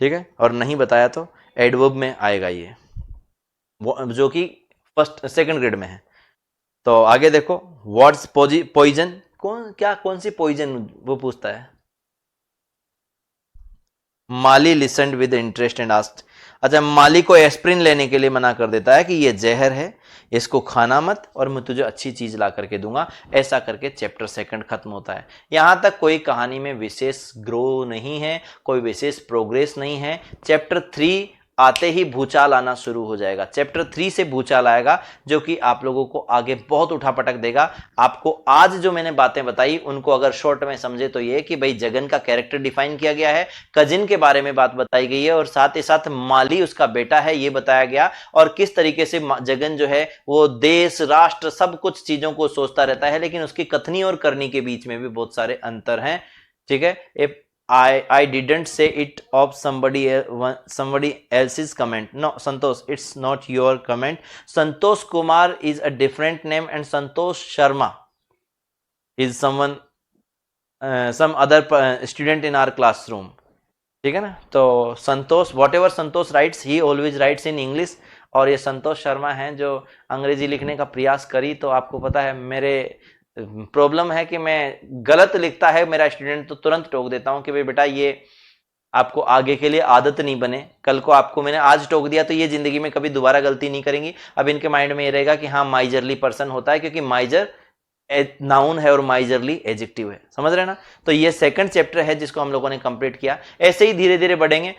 ठीक है। और नहीं बताया तो एडवर्ब में आएगा ये, जो कि फर्स्ट सेकंड ग्रेड में है। तो आगे देखो, व्हाट्स पॉइजन, कौन सी पॉइजन वो पूछता है। Mali listened with interest and asked, अच्छा माली को एस्प्रिन लेने के लिए मना कर देता है कि ये जहर है, इसको खाना मत, और मैं तुझे अच्छी चीज ला करके दूंगा। ऐसा करके चैप्टर सेकंड खत्म होता है। यहां तक कोई कहानी में विशेष ग्रो नहीं है, कोई विशेष प्रोग्रेस नहीं है। चैप्टर 3 आते ही भूचाल आना शुरू हो जाएगा। चैप्टर 3 से भूचाल आएगा जो कि आप लोगों को आगे बहुत उठापटक देगा। आपको आज जो मैंने बातें बताई उनको अगर शॉर्ट में समझे तो ये कि भाई जगन का कैरेक्टर डिफाइन किया गया है, कजिन के बारे में बात बताई गई है, और साथ ही साथ माली उसका बेटा है ये बताया गया, और किस तरीके से जगन जो है वो देश राष्ट्र सब कुछ चीजों को सोचता रहता है, लेकिन उसकी कथनी और करनी के बीच में भी बहुत सारे अंतर हैं, ठीक है। I didn't say it of somebody else's comment. No, Santosh, it's not your comment. Santosh Kumar is a different name, and Santosh Sharma is some other student in our classroom. ठीक है ना। तो Santosh, whatever Santosh writes, he always writes in English, और ये संतोष शर्मा हैं जो अंग्रेजी लिखने का प्रयास करी। तो आपको पता है मेरे प्रॉब्लम है कि मैं गलत लिखता है मेरा स्टूडेंट तो तुरंत टोक देता हूं कि भाई बेटा ये आपको आगे के लिए आदत नहीं बने, कल को आपको मैंने आज टोक दिया तो ये जिंदगी में कभी दोबारा गलती नहीं करेंगी। अब इनके माइंड में ये रहेगा कि हाँ माइजरली पर्सन होता है, क्योंकि माइजर नाउन है और माइजरली एडजेक्टिव है, समझ रहे ना। तो ये सेकंड चैप्टर है जिसको हम लोगों ने कंप्लीट किया। ऐसे ही धीरे धीरे बढ़ेंगे।